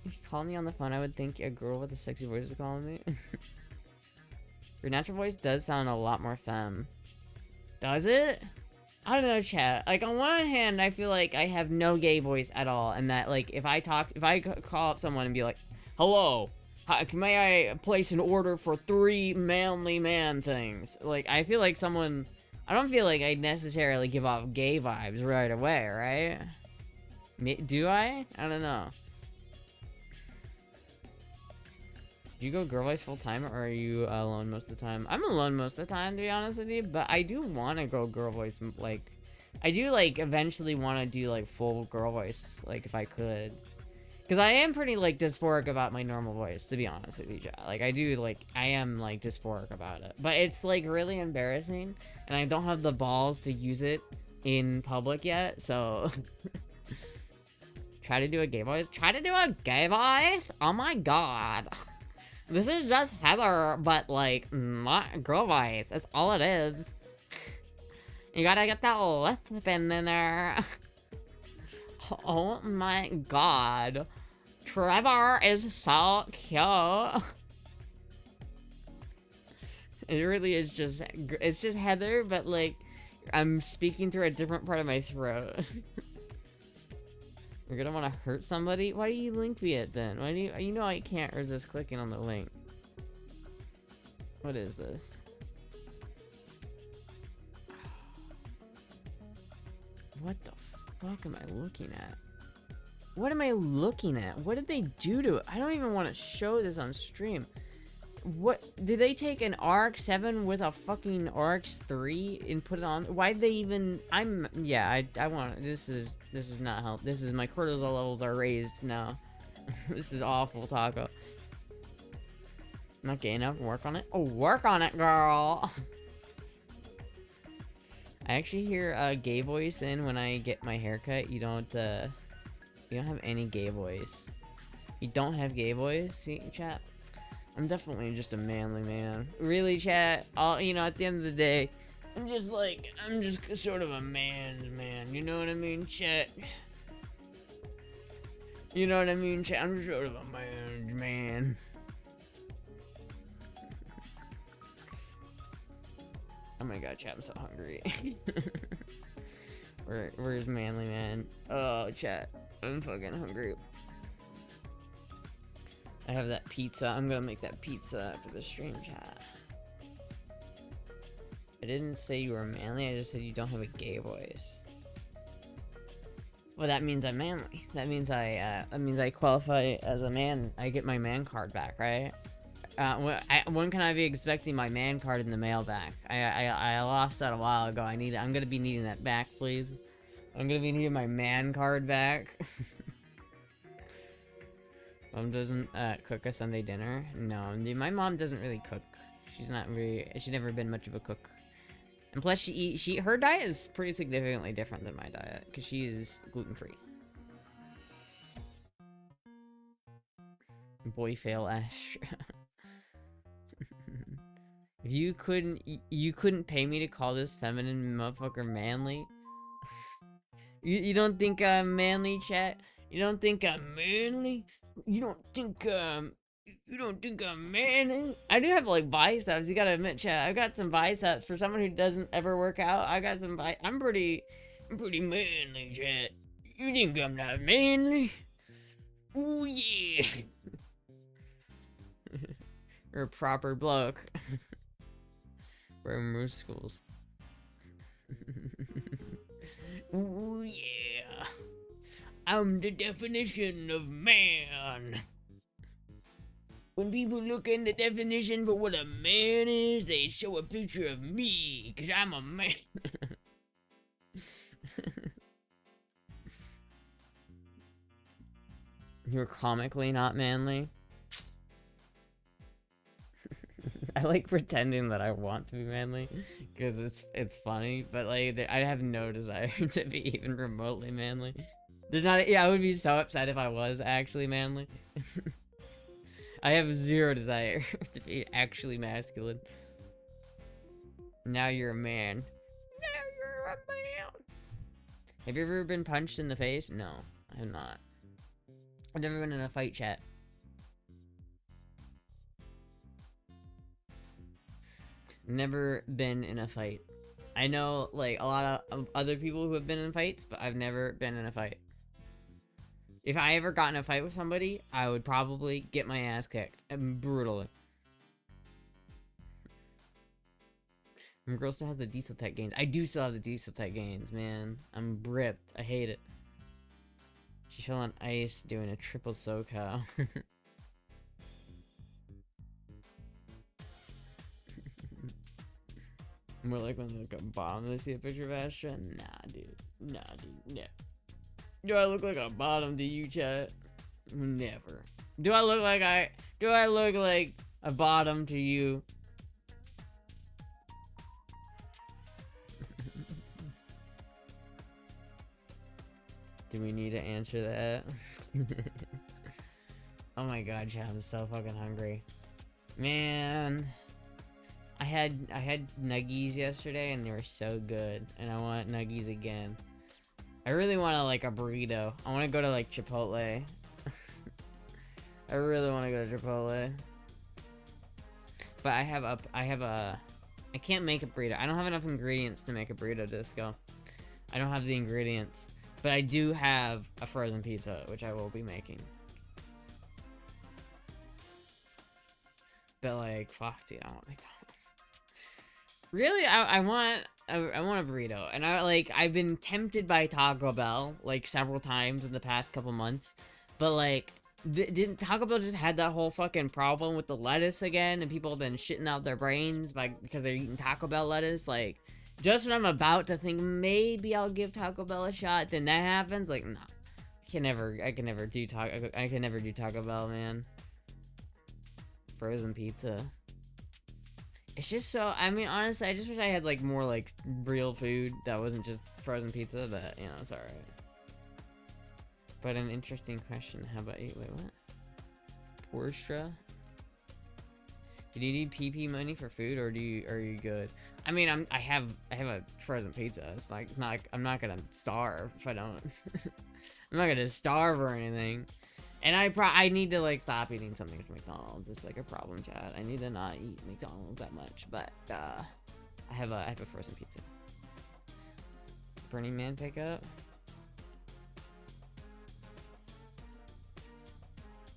If you call me on the phone, I would think a girl with a sexy voice is calling me. Your natural voice does sound a lot more femme. Does it? I don't know, chat. Like, on one hand, I feel like I have no gay voice at all, and that, like, if I call up someone and be like, hello, may I place an order for 3 manly man things? Like, I feel like someone... I don't feel like I necessarily give off gay vibes right away, right? Do I? I don't know. Do you go girl voice full time, or are you alone most of the time? I'm alone most of the time, to be honest with you, but I do want to go girl voice, like... I do, like, eventually want to do, like, full girl voice, like, if I could. Because I am pretty, like, dysphoric about my normal voice, to be honest with you, chat. Like, I am, like, dysphoric about it. But it's, like, really embarrassing, and I don't have the balls to use it in public yet, so... Try to do a gay voice? Try to do a gay voice? Oh my god. This is just Heather, but, like, not girl voice. That's all it is. You gotta get that lisp in there. Oh my god. Trevor is so cute. It really is just, it's just Heather, but, like, I'm speaking through a different part of my throat. You're gonna want to hurt somebody? Why do you link me it then? Why do you know I can't resist clicking on the link. What is this? What the fuck am I looking at? What am I looking at? What did they do to it? I don't even want to show this on stream. What did they take an RX-7 with a fucking RX-3 and put it on? Why'd they even? I want. This is not help. This is my cortisol levels are raised now. This is awful, Taco. Not gay enough. Work on it. Oh, work on it, girl. I actually hear a gay voice in when I get my haircut. You don't have any gay voice. You don't have gay voice. See, chat. I'm definitely just a manly man. Really, chat? You know, at the end of the day, I'm just sort of a man's man. You know what I mean, chat? You know what I mean, chat? I'm sort of a man's man. Oh my god, chat, I'm so hungry. Where's manly man? Oh, chat, I'm fucking hungry. I have that pizza. I'm gonna make that pizza after the stream, chat. I didn't say you were manly, I just said you don't have a gay voice. Well, that means I'm manly. That means I qualify as a man. I get my man card back, right? When can I be expecting my man card in the mail back? I lost that a while ago. I'm gonna be needing that back, please. I'm gonna be needing my man card back. Mom doesn't cook a Sunday dinner. No, my mom doesn't really cook. She's never been much of a cook. And plus, her diet is pretty significantly different than my diet because she is gluten-free. Boy fail Astra. If you couldn't pay me to call this feminine motherfucker manly. You don't think I'm manly, chat? You don't think I'm manly? You don't think I'm manly? I do have like biceps, you gotta admit, chat. I've got some biceps for someone who doesn't ever work out. I got some I'm pretty manly, chat. You think I'm not manly? Ooh yeah. You're a proper bloke. Wearing moose schools. Ooh yeah. I'm the definition of man. When people look in the definition for what a man is, they show a picture of me, cause I'm a man. You're comically not manly? I like pretending that I want to be manly, because it's funny, but like, I have no desire to be even remotely manly. I would be so upset if I was actually manly. I have zero desire to be actually masculine. Now you're a man. Now you're a man. Have you ever been punched in the face? No, I have not. I've never been in a fight, chat. Never been in a fight. I know, like, a lot of other people who have been in fights, but I've never been in a fight. If I ever got in a fight with somebody, I would probably get my ass kicked. Brutally. Girl still has the diesel tech gains. I do still have the diesel tech gains, man. I'm ripped. I hate it. She fell on ice doing a triple SoCal. More like when they look at bottom, they see a picture of Astra. Nah, dude. Nah, dude. No. Do I look like a bottom to you, chat? Never. Do I look like a bottom to you? Do we need to answer that? Oh my god, chat, I'm so fucking hungry. Man. I had nuggies yesterday and they were so good. And I want nuggies again. I really want like a burrito. I want to go to like Chipotle. I really want to go to Chipotle. But I can't make a burrito. I don't have enough ingredients to make a burrito disco. I don't have the ingredients. But I do have a frozen pizza, which I will be making. But like, fuck, dude, I want McDonald's. Really, I want a burrito, and I've been tempted by Taco Bell like several times in the past couple months, but like, didn't Taco Bell just had that whole fucking problem with the lettuce again, and people have been shitting out their brains because they're eating Taco Bell lettuce, like. Just when I'm about to think maybe I'll give Taco Bell a shot, then that happens. Like, nah, I can never do Taco Bell, man. Frozen pizza. It's just so. I mean, honestly, I just wish I had like more like real food that wasn't just frozen pizza. But you know, it's all right. But an interesting question. How about you? Wait, what? Porsche. Do you need PP money for food, or are you good? I mean, I have a frozen pizza. It's like I'm not gonna starve if I don't. I'm not gonna starve or anything. And I need to like stop eating something from McDonald's. It's like a problem, chat. I need to not eat McDonald's that much. But I have a frozen pizza. Burning Man pickup.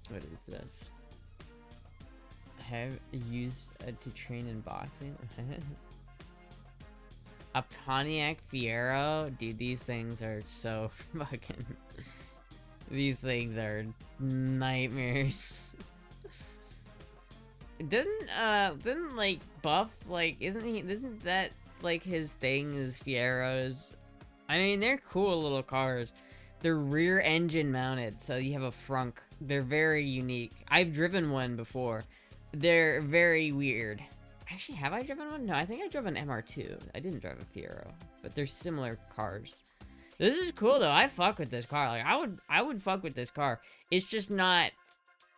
What is this? Have used to train in boxing. A Pontiac Fiero, dude. These things are so fucking. These things are nightmares. Didn't like Buff like isn't that like his thing is Fieros? I mean, they're cool little cars. They're rear engine mounted, so you have a frunk. They're very unique. I've driven one before. They're very weird. Actually, have I driven one? No, I think I drove an MR2. I didn't drive a Fiero, but they're similar cars. This is cool though. I fuck with this car. Like I would fuck with this car. It's just not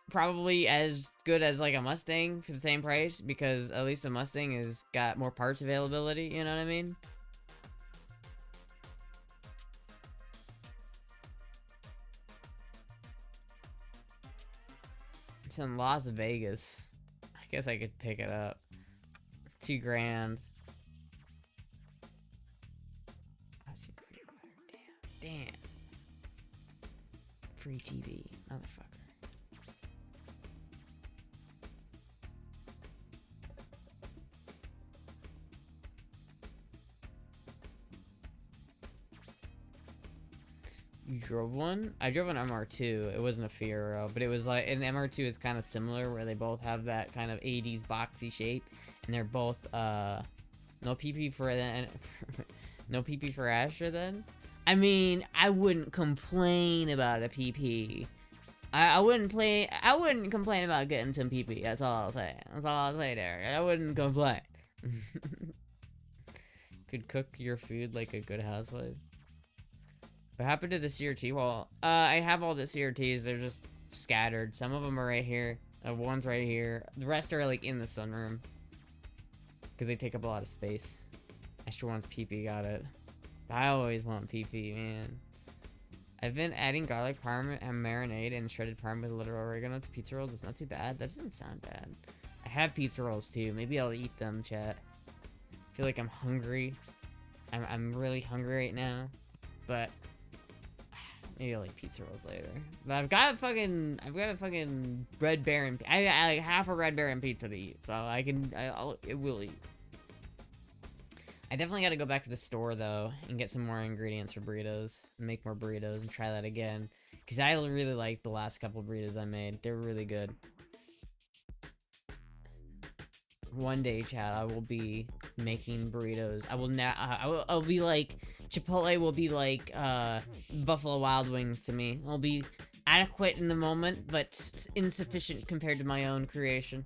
probably as good as like a Mustang for the same price, because at least a Mustang has got more parts availability, you know what I mean? It's in Las Vegas. I guess I could pick it up. $2 grand. Damn. Free TV, motherfucker. You drove one? I drove an MR2. It wasn't a Fiero, but it was like an MR2 is kind of similar, where they both have that kind of 80s boxy shape, and they're both no PP for then. No PP for Astra then. I mean, I wouldn't complain about a PP. I wouldn't complain about getting some PP. That's all I'll say. That's all I'll say there. I wouldn't complain. Could cook your food like a good housewife. What happened to the CRT wall? I have all the CRTs. They're just scattered. Some of them are right here. One's right here. The rest are like in the sunroom. because they take up a lot of space. Astra wants PP, got it. I always want PP, man. I've been adding garlic parm and marinade and shredded parm with a little oregano to pizza rolls. It's not too bad. That doesn't sound bad. I have pizza rolls too. Maybe I'll eat them, chat. I feel like I'm hungry. I'm really hungry right now, but maybe I'll eat pizza rolls later. But I've got a fucking Red Baron. I got like half a Red Baron pizza to eat, so it will eat. I definitely got to go back to the store though and get some more ingredients for burritos and make more burritos and try that again, because I really liked the last couple burritos I made. They're really good. One day, chat, I will be making burritos. I will now. I'll be like Chipotle will be like Buffalo Wild Wings to me. I'll be adequate in the moment, but insufficient compared to my own creation.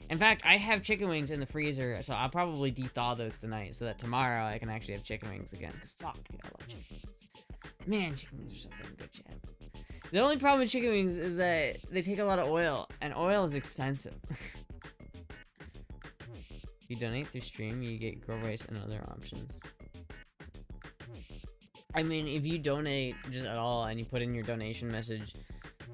In fact, I have chicken wings in the freezer, so I'll probably de-thaw those tonight so that tomorrow I can actually have chicken wings again. Because fuck, dude, I love chicken wings. Man, chicken wings are so fucking good, chat. The only problem with chicken wings is that they take a lot of oil, and oil is expensive. If you donate through stream, you get girl rice and other options. I mean, if you donate just at all and you put in your donation message,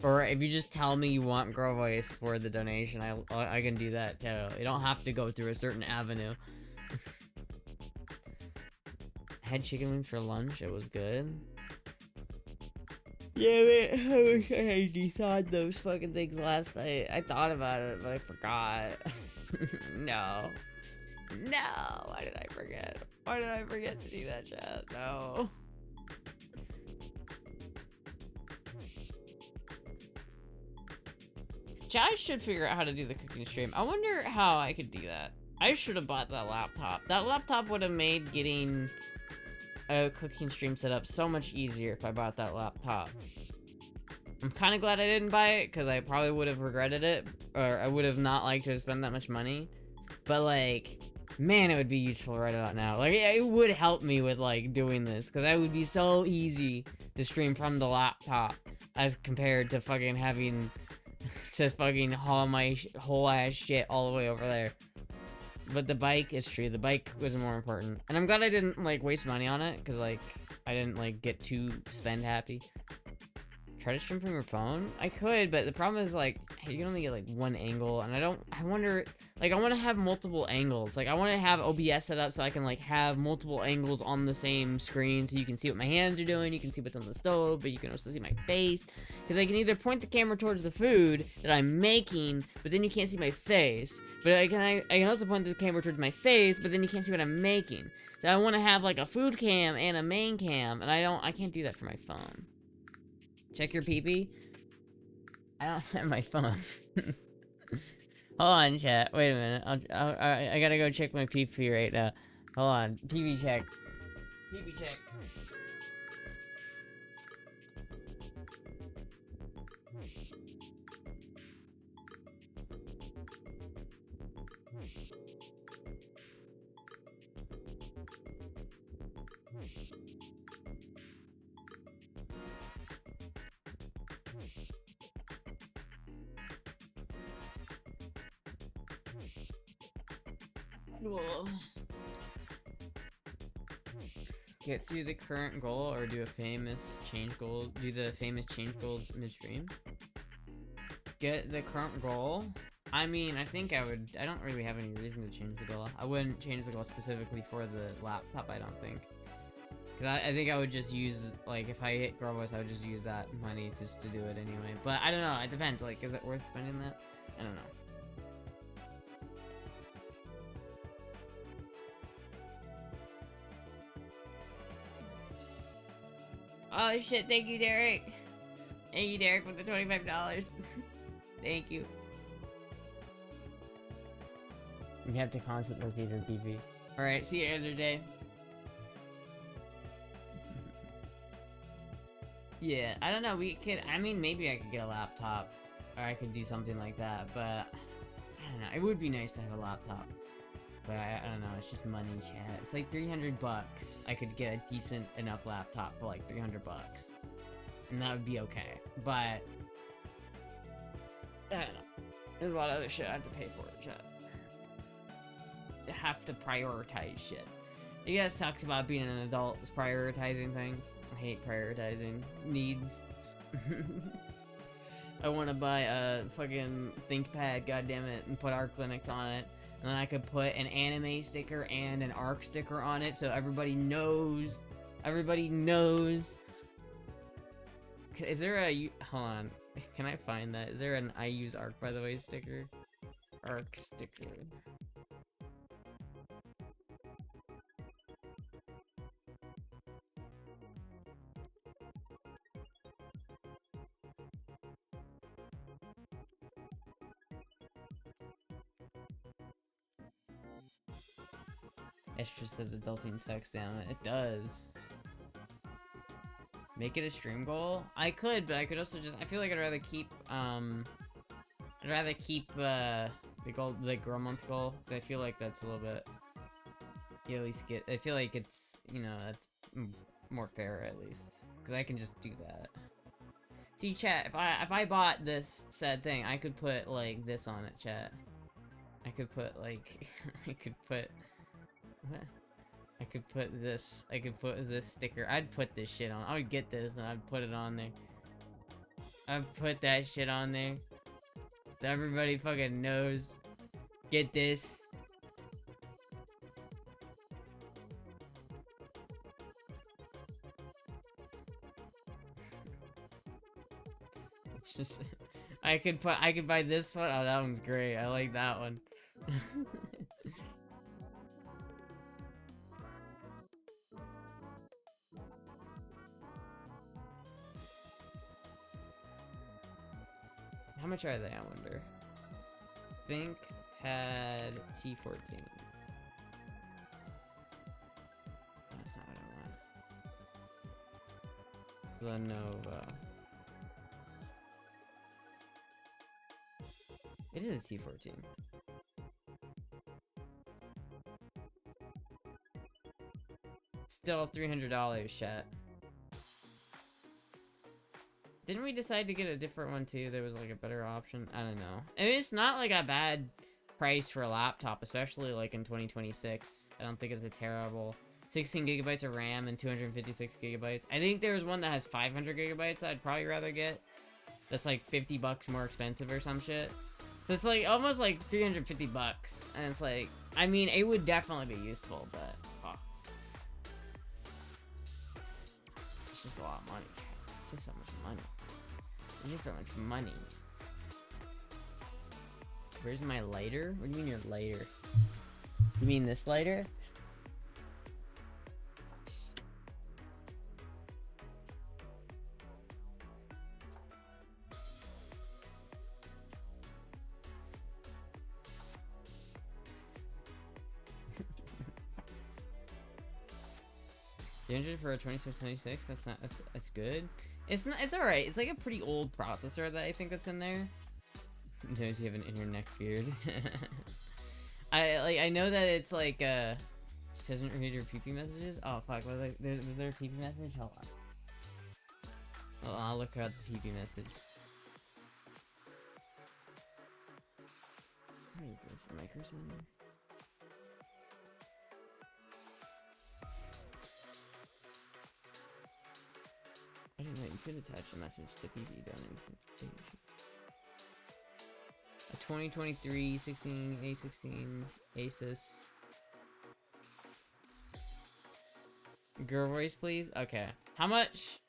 or if you just tell me you want girl voice for the donation, I can do that too. You don't have to go through a certain avenue. I had chicken wings for lunch. It was good. Yeah, man, I wish I had de-thawed those fucking things last night. I thought about it, but I forgot. No. No! Why did I forget? Why did I forget to do that, chat? No. I should figure out how to do the cooking stream. I wonder how I could do that. I should have bought that laptop. That laptop would have made getting a cooking stream set up so much easier if I bought that laptop. I'm kind of glad I didn't buy it, because I probably would have regretted it, or I would have not liked to spend that much money. But, like, man, it would be useful right about now. Like, it would help me with, like, doing this, because that would be so easy to stream from the laptop as compared to fucking having to fucking haul my whole ass shit all the way over there. But the bike is true. The bike was more important. And I'm glad I didn't, like, waste money on it, because, like, I didn't, like, get too spend happy. Try to stream from your phone? I could, but the problem is, like, you can only get, like, one angle, and I wonder, like, I want to have multiple angles. Like, I want to have OBS set up so I can, like, have multiple angles on the same screen, so you can see what my hands are doing, you can see what's on the stove, but you can also see my face. Because I can either point the camera towards the food that I'm making, but then you can't see my face. But I can also point the camera towards my face, but then you can't see what I'm making. So I want to have, like, a food cam and a main cam, and I can't do that for my phone. Check your PP. I don't have my phone. Hold on, chat. Wait a minute. I gotta go check my PP right now. Hold on. PP check. PP check. Whoa. Get through the current goal or do a famous change goal. Do the famous change goals midstream. Get the current goal. I mean, I think I would. I don't really have any reason to change the goal. I wouldn't change the goal specifically for the laptop, I don't think. Because I think I would just use, like, if I hit Girl Voice, I would just use that money just to do it anyway. But I don't know. It depends. Like, is it worth spending that? I don't know. Oh shit, thank you, Derek. Thank you, Derek, with the $25. Thank you. You have to constantly feed your PP. Alright, see you the other day. Yeah, I don't know, we could, I mean, maybe I could get a laptop. Or I could do something like that, but I don't know, it would be nice to have a laptop. But I don't know, it's just money, chat. It's like 300 bucks. I could get a decent enough laptop for like 300 bucks. And that would be okay. But I don't know. There's a lot of other shit I have to pay for, chat. have to prioritize shit. You guys sucks about being an adult is prioritizing things. I hate prioritizing needs. I want to buy a fucking ThinkPad, goddammit, and put Arc Linux on it. And then I could put an anime sticker and an Arc sticker on it so everybody knows. Everybody knows. Is there a... Hold on. Can I find that? Is there an I use Arc, by the way, sticker? Arc sticker. Astra says adulting sucks down. It does. Make it a stream goal? I could, but I could also just... I feel like I'd rather keep, the goal, the girl month goal, because I feel like that's a little bit... You at least get... I feel like it's, you know, that's more fair, at least. Because I can just do that. See, chat, if I bought this said thing, I could put, like, this on it, chat. I could put, like... I could put... What? I could put this sticker. I'd put this shit on. I would get this and I'd put it on there. I'd put that shit on there. So everybody fucking knows. Get this. It's just... I could buy this one. Oh, that one's great. I like that one. How much are they, I wonder? ThinkPad T14. That's not what I want. Lenovo. It is a T14. Still $300, chat. Didn't we decide to get a different one too? There was like a better option. I don't know. I mean, it's not like a bad price for a laptop, especially like in 2026. I don't think it's a terrible 16 gigabytes of RAM and 256 gigabytes. I think there's one that has 500 gigabytes that I'd probably rather get. That's like 50 bucks more expensive or some shit. So it's like almost like 350 bucks. And it's like, I mean, it would definitely be useful, but oh. It's just a lot of money. It's just so much money. It's just so much money. Where's my lighter? What do you mean your lighter? You mean this lighter? $300 for a 2026? That's not, that's good. It's not, it's alright. It's like a pretty old processor that I think that's in there. Notice you have an inner neck beard. I know that it's like, she doesn't read your PP messages? Oh fuck, was there a PP message? Hold on. Well, I'll look out the PP message. What is this, Microsoft? I didn't know you could attach a message to PP down in a 2023 16 A16 Asus. Girl voice, please. Okay. How much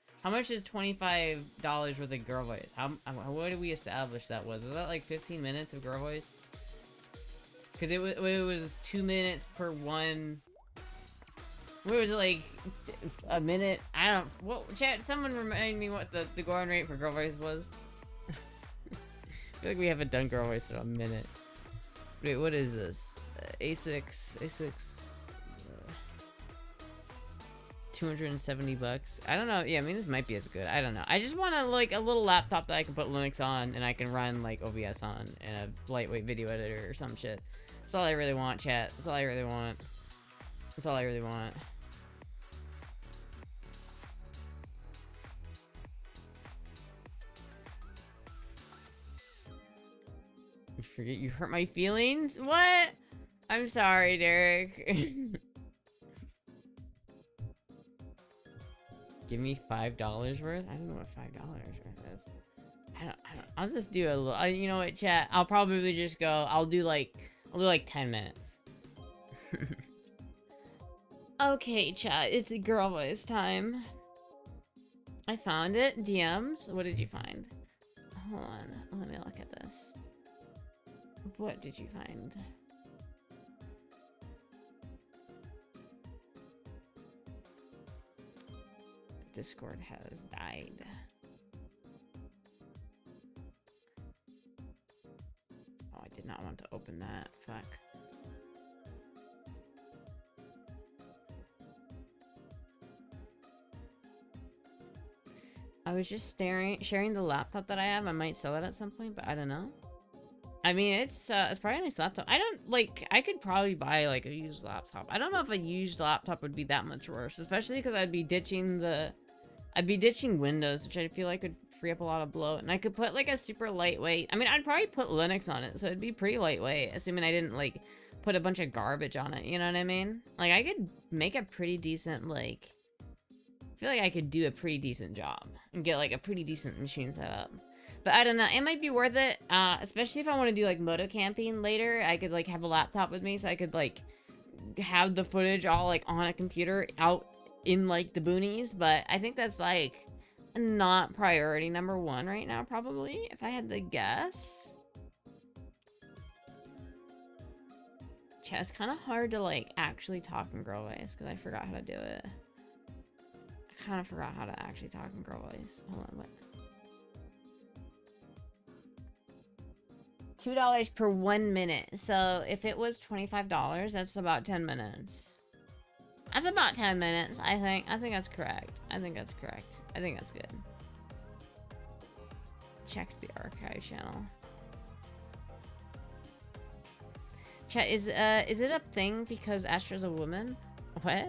is $25 worth of girl voice? What did we establish that was? Was that like 15 minutes of girl voice? Because it was 2 minutes per one. What was it, like a minute? I don't. What? Chat. Someone remind me what the going rate for girl voice was. I feel like we haven't done girl voice in a minute. Wait, what is this? A6. 270 bucks. I don't know. Yeah, I mean this might be as good. I don't know. I just want like a little laptop that I can put Linux on and I can run like OBS on and a lightweight video editor or some shit. That's all I really want, chat. That's all I really want. That's all I really want. You forget you hurt my feelings? What? I'm sorry, Derek. Give me $5 worth? I don't know what $5 worth is. I don't, I'll just do a little, you know what, chat? I'll probably just go, I'll do like 10 minutes. Okay, chat, it's a girl voice time. I found it. DMs. What did you find? Hold on. Let me look at this. What did you find? Discord has died. Oh, I did not want to open that. Fuck. I was just sharing the laptop that I have. I might sell it at some point, but I don't know. I mean, it's probably a nice laptop. I don't, like, I could probably buy, like, a used laptop. I don't know if a used laptop would be that much worse, especially because I'd be ditching Windows, which I feel like would free up a lot of bloat. And I could put, like, a super lightweight, I mean, I'd probably put Linux on it, so it'd be pretty lightweight, assuming I didn't, like, put a bunch of garbage on it, you know what I mean? Like, I could make a pretty decent, like, I feel like I could do a pretty decent job and get like a pretty decent machine set up. But I don't know, it might be worth it, especially if I want to do like moto camping later. I could like have a laptop with me so I could like have the footage all like on a computer out in like the boonies. But I think that's like not priority number one right now, probably, if I had to guess. Chat, it's kind of hard to like actually talk in girl voice because I forgot how to do it. I kind of forgot how to actually talk in girl voice. Hold on, what? $2 per 1 minute. So if it was $25, that's about 10 minutes. That's about 10 minutes, I think. I think that's correct. I think that's correct. I think that's good. Check the archive channel. Chat, is it a thing because Astra's a woman? What?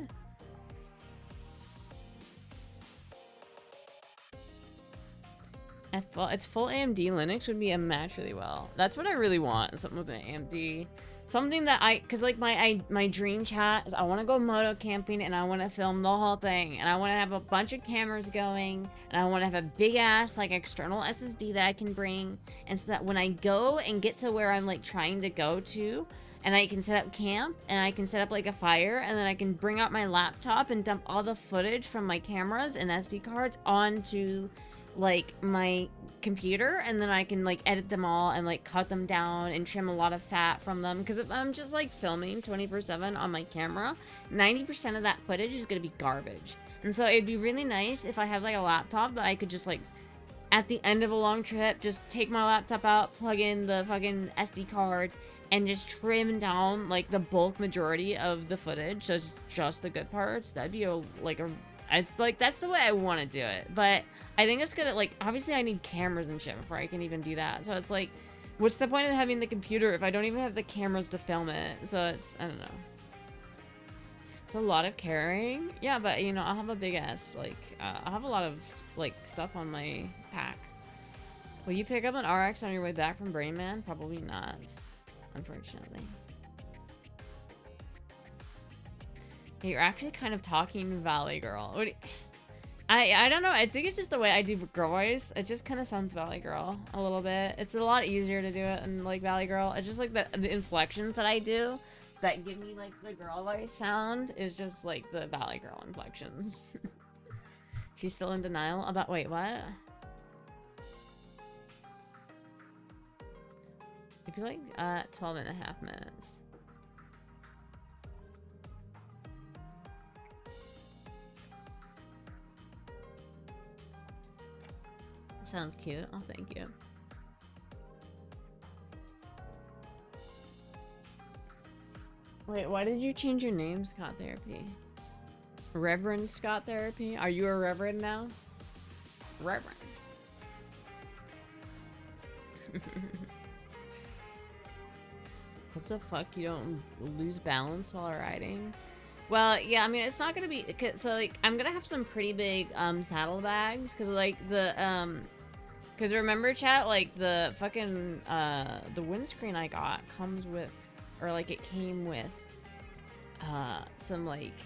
It's full AMD Linux would be a match really well. That's what I really want. Something with an AMD. Something that cause like my dream chat is I want to go moto camping and I want to film the whole thing and I want to have a bunch of cameras going and I want to have a big ass like external SSD that I can bring, and so that when I go and get to where I'm like trying to go to, and I can set up camp and I can set up like a fire, and then I can bring out my laptop and dump all the footage from my cameras and SD cards onto like my computer, and then I can like edit them all and like cut them down and trim a lot of fat from them, because if I'm just like filming 24/7 on my camera, 90% of that footage is gonna be garbage. And so it'd be really nice if I had like a laptop that I could just like at the end of a long trip just take my laptop out, plug in the fucking SD card, and just trim down like the bulk majority of the footage, so it's just the good parts. That'd be it's like, that's the way I want to do it. But I think it's gonna, like, obviously I need cameras and shit before I can even do that. So it's like, what's the point of having the computer if I don't even have the cameras to film it? So it's, I don't know. It's a lot of carrying. Yeah, but you know, I'll have a big ass, like, I'll have a lot of, like, stuff on my pack. Will you pick up an RX on your way back from Brain Man? Probably not, unfortunately. You're actually kind of talking Valley Girl. I don't know. I think it's just the way I do girl voice. It just kind of sounds Valley Girl a little bit. It's a lot easier to do it in like Valley Girl. It's just like the inflections that I do that give me like the girl voice sound is just like the Valley Girl inflections. She's still in denial about, wait, what? It'd be like 12.5 minutes. Sounds cute. Oh, thank you. Wait, why did you change your name, Scott Therapy? Reverend Scott Therapy? Are you a reverend now? Reverend. What the fuck? You don't lose balance while riding? Well, yeah, I mean, it's not gonna be, so like, I'm gonna have some pretty big saddlebags, because like because remember, chat, like the fucking the windscreen I got comes with or like it came with some like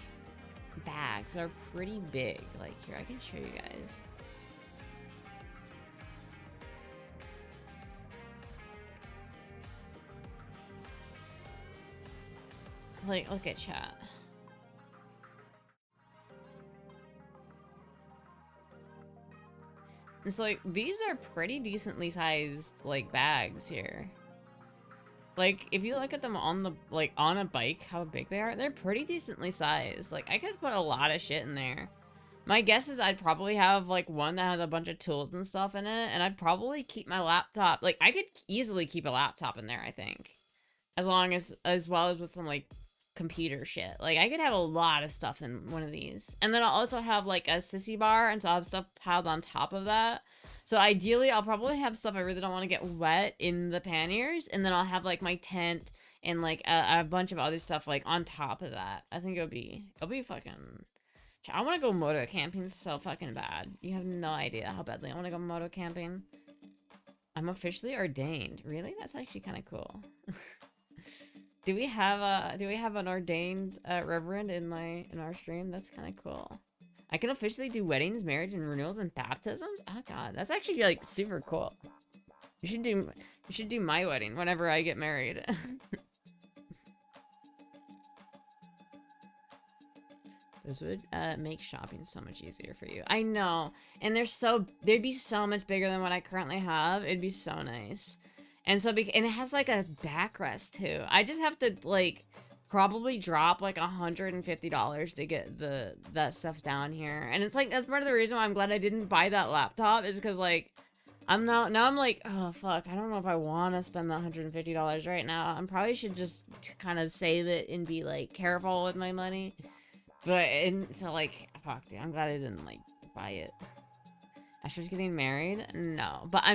bags that are pretty big. Like here, I can show you guys. Like, look at chat. It's like, these are pretty decently sized, like, bags here. Like, if you look at them on the, like, on a bike, how big they are, they're pretty decently sized. Like, I could put a lot of shit in there. My guess is I'd probably have, like, one that has a bunch of tools and stuff in it, and I'd probably keep my laptop. Like, I could easily keep a laptop in there, I think. As well as with some, like, computer shit. Like, I could have a lot of stuff in one of these. And then I'll also have, like, a sissy bar, and so I'll have stuff piled on top of that. So ideally, I'll probably have stuff I really don't want to get wet in the panniers, and then I'll have, like, my tent and, like, a bunch of other stuff, like, on top of that. I think it'll be fucking... I want to go moto camping so fucking bad. You have no idea how badly I want to go moto camping. I'm officially ordained. Really? That's actually kind of cool. Do we have an ordained reverend in our stream? That's kind of cool. I can officially do weddings, marriage, and renewals and baptisms. Oh god, that's actually like super cool. You should do my wedding whenever I get married. This would make shopping so much easier for you. I know, and they'd be so much bigger than what I currently have. It'd be so nice. And so, and it has like a backrest too. I just have to like probably drop like $150 to get that stuff down here. And it's like, that's part of the reason why I'm glad I didn't buy that laptop, is because like, now I'm like, oh fuck, I don't know if I want to spend that $150 right now. I probably should just kind of save it and be like careful with my money. But, and so like, fuck dude, I'm glad I didn't like buy it. Astra's getting married? No. But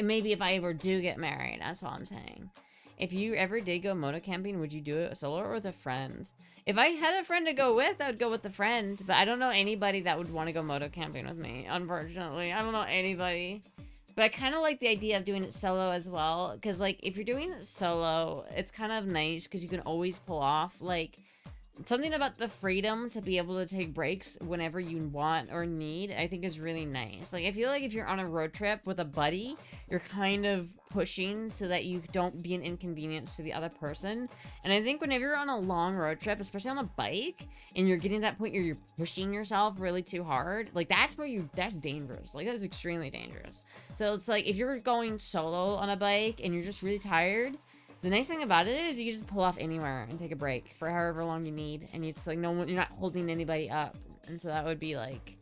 maybe if I ever do get married, that's all I'm saying. If you ever did go moto camping, would you do it solo or with a friend? If I had a friend to go with, I would go with a friend. But I don't know anybody that would want to go moto camping with me, unfortunately. I don't know anybody. But I kind of like the idea of doing it solo as well. Because, like, if you're doing it solo, it's kind of nice because you can always pull off, like... Something about the freedom to be able to take breaks whenever you want or need, I think is really nice. Like, I feel like if you're on a road trip with a buddy, you're kind of pushing so that you don't be an inconvenience to the other person. And I think whenever you're on a long road trip, especially on a bike, and you're getting to that point where you're pushing yourself really too hard, like, that's dangerous. Like, that's extremely dangerous. So it's like, if you're going solo on a bike and you're just really tired, the nice thing about it is you can just pull off anywhere and take a break for however long you need, and it's like you're not holding anybody up, and so that would be like,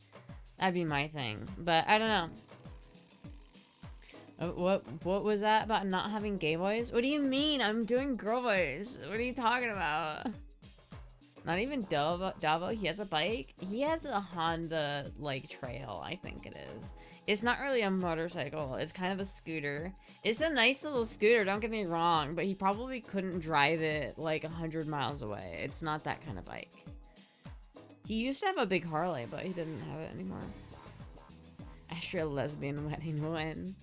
that'd be my thing. But I don't know. What was that about not having gay voice? What do you mean? I'm doing girl voice. What are you talking about? Not even Davo. He has a bike. He has a Honda like Trail, I think it is. It's not really a motorcycle. It's kind of a scooter. It's a nice little scooter, don't get me wrong, but he probably couldn't drive it like 100 miles away. It's not that kind of bike. He used to have a big Harley, but he didn't have it anymore. Astra lesbian wedding when?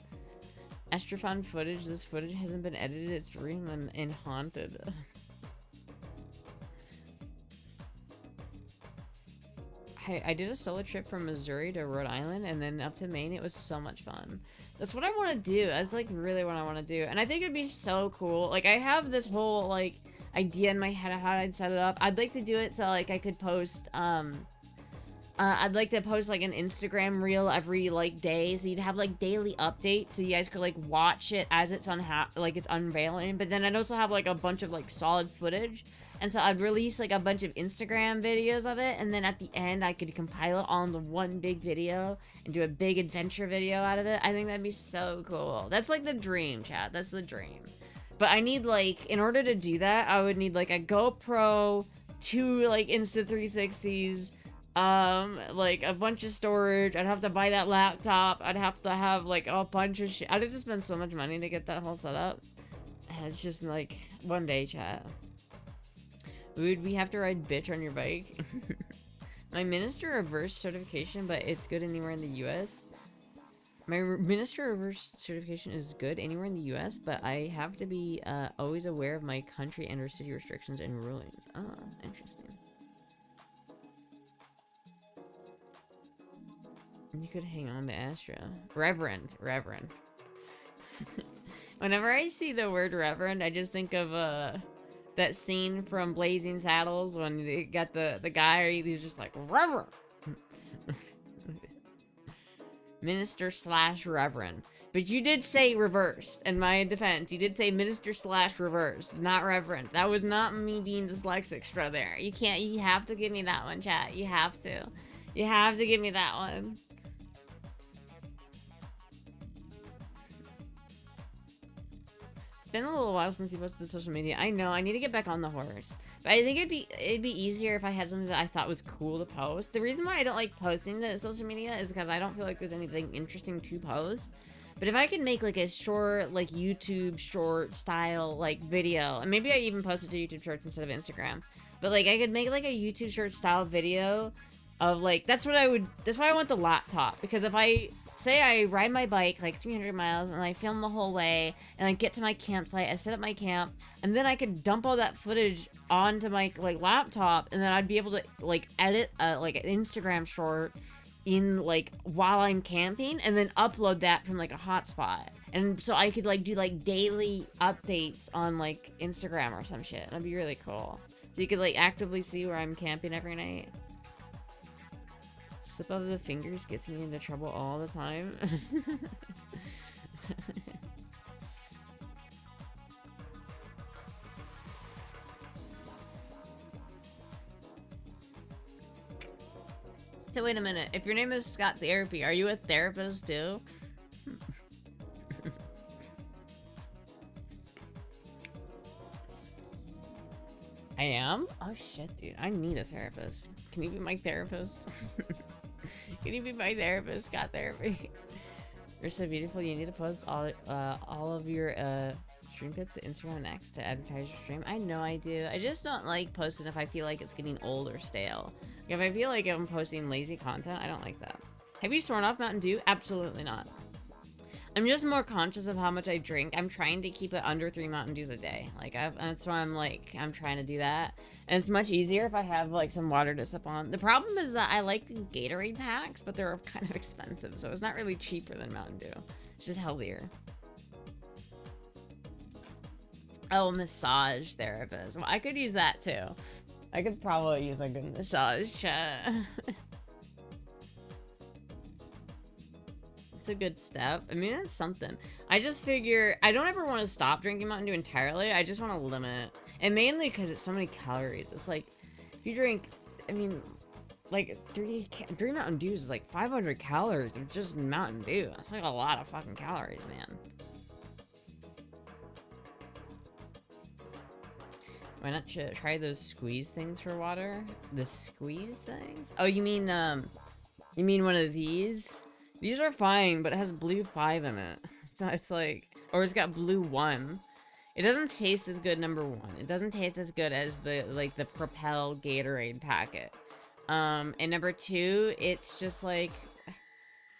Astra found footage. This footage hasn't been edited. It's real and haunted. I did a solo trip from Missouri to Rhode Island and then up to Maine. It was so much fun. That's what I want to do. That's like really what I want to do. And I think it'd be so cool. Like, I have this whole like idea in my head of how I'd set it up. I'd like to do it so like I could post I'd like to post like an Instagram reel every like day, so you'd have like daily updates, so you guys could like watch it as it's it's unveiling. But then I'd also have like a bunch of like solid footage, and so I'd release like a bunch of Instagram videos of it, and then at the end I could compile it all into one big video and do a big adventure video out of it. I think that'd be so cool. That's like the dream, chat. That's the dream. But I need like, in order to do that, I would need like a GoPro, 2 like Insta360s, like a bunch of storage. I'd have to buy that laptop. I'd have to have like a bunch of shit. I'd have to spend so much money to get that whole setup. It's just like one day, chat. Would we have to ride bitch on your bike? My minister reversed certification, but it's good anywhere in the US. My Minister Reverse certification is good anywhere in the U.S., but I have to be always aware of my country and or city restrictions and rulings. Oh, interesting. You could hang on to Astra. Reverend. Whenever I see the word Reverend, I just think of that scene from Blazing Saddles when they got the guy, he's just like, Reverend! Minister / Reverend. But you did say reversed, in my defense. You did say minister / reversed, not reverend. That was not me being dyslexic extra there. You have to give me that one, chat. You have to. You have to give me that one. It's been a little while since you posted to social media. I know, I need to get back on the horse. But I think it'd be easier if I had something that I thought was cool to post. The reason why I don't like posting to social media is because I don't feel like there's anything interesting to post. But if I could make like a short, like YouTube short style like video, and maybe I even post it to YouTube Shorts instead of Instagram. But like I could make like a YouTube short style video of like, that's why I want the laptop. Because if I say I ride my bike like 300 miles and I film the whole way and I get to my campsite, I set up my camp, and then I could dump all that footage onto my like laptop, and then I'd be able to like edit like an Instagram short in like while I'm camping, and then upload that from like a hotspot. And so I could like do like daily updates on like Instagram or some shit. That'd be really cool. So you could like actively see where I'm camping every night. Slip of the fingers gets me into trouble all the time. So wait a minute, if your name is Scott Therapy, are you a therapist too? I am? Oh shit, dude, I need a therapist. Can you be my therapist? Can you be my therapist, Scott Therapy? You're so beautiful, you need to post all of your stream pits to Instagram and X to advertise your stream. I know I do. I just don't like posting if I feel like it's getting old or stale. If I feel like I'm posting lazy content, I don't like that. Have you sworn off Mountain Dew? Absolutely not. I'm just more conscious of how much I drink. I'm trying to keep it under 3 Mountain Dews a day. Like, that's why I'm trying to do that. And it's much easier if I have, like, some water to sip on. The problem is that I like these Gatorade packs, but they're kind of expensive, so it's not really cheaper than Mountain Dew. It's just healthier. Oh, massage therapist. Well, I could use that, too. I could probably use a good massage chat. It's a good step. I mean, it's something. I just figure I don't ever want to stop drinking Mountain Dew entirely. I just want to limit it. And mainly because it's so many calories. It's like, if you drink, I mean, like three Mountain Dews is like 500 calories of just Mountain Dew. That's like a lot of fucking calories, man. Why not try those squeeze things for water? The squeeze things? Oh, you mean one of these? These are fine, but it has blue 5 in it. So it's like, or it's got blue 1. It doesn't taste as good, number 1. It doesn't taste as good as the Propel Gatorade packet. And number 2, it's just like,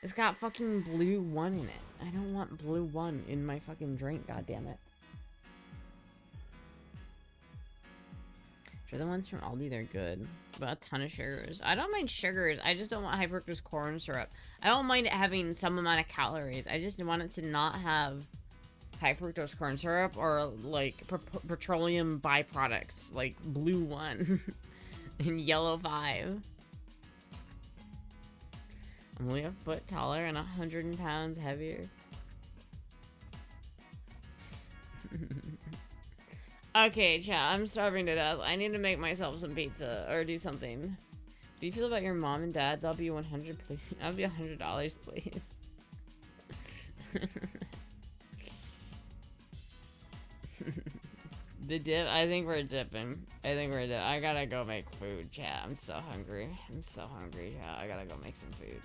it's got fucking blue 1 in it. I don't want blue 1 in my fucking drink, goddammit. Sure, the ones from Aldi, they're good. But a ton of sugars. I don't mind sugars. I just don't want high fructose corn syrup. I don't mind it having some amount of calories. I just want it to not have high fructose corn syrup or like petroleum byproducts like blue 1 and yellow 5. I'm only a foot taller and 100 pounds heavier. Okay, chat, I'm starving to death. I need to make myself some pizza or do something. Do you feel about your mom and dad? That'll be 100, please. That'll be $100, please. The dip? I think we're dipping. I gotta go make food, chat. I'm so hungry. Chat. I gotta go make some food.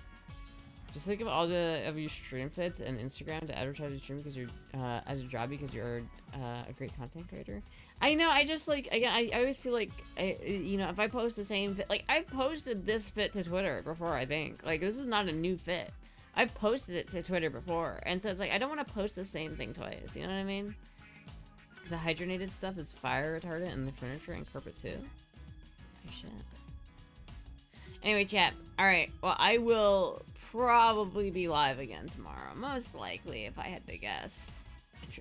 Just think of all of your stream fits and Instagram to advertise your stream because you're as a job because you're a great content creator. I know. I just like again. I always feel like you know, if I post the same fit, like I've posted this fit to Twitter before. I think like this is not a new fit. I've posted it to Twitter before, and so it's like I don't want to post the same thing twice. You know what I mean? The hydrogenated stuff is fire retardant, and the furniture and carpet too. Oh shit. Anyway, chat. All right. Well, I will probably be live again tomorrow, most likely, if I had to guess.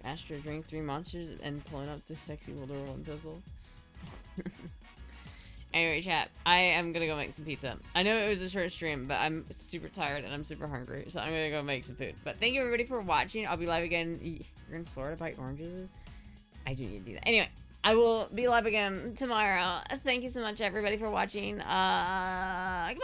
Astra drink 3 monsters and pulling up the sexy World War I pistol. Anyway, chat, I am gonna go make some pizza. I know it was a short stream, but I'm super tired and I'm super hungry, so I'm gonna go make some food. But thank you everybody for watching. I'll be live again. You're in Florida, buy oranges? I do need to do that. Anyway, I will be live again tomorrow. Thank you so much, everybody, for watching. Goodbye.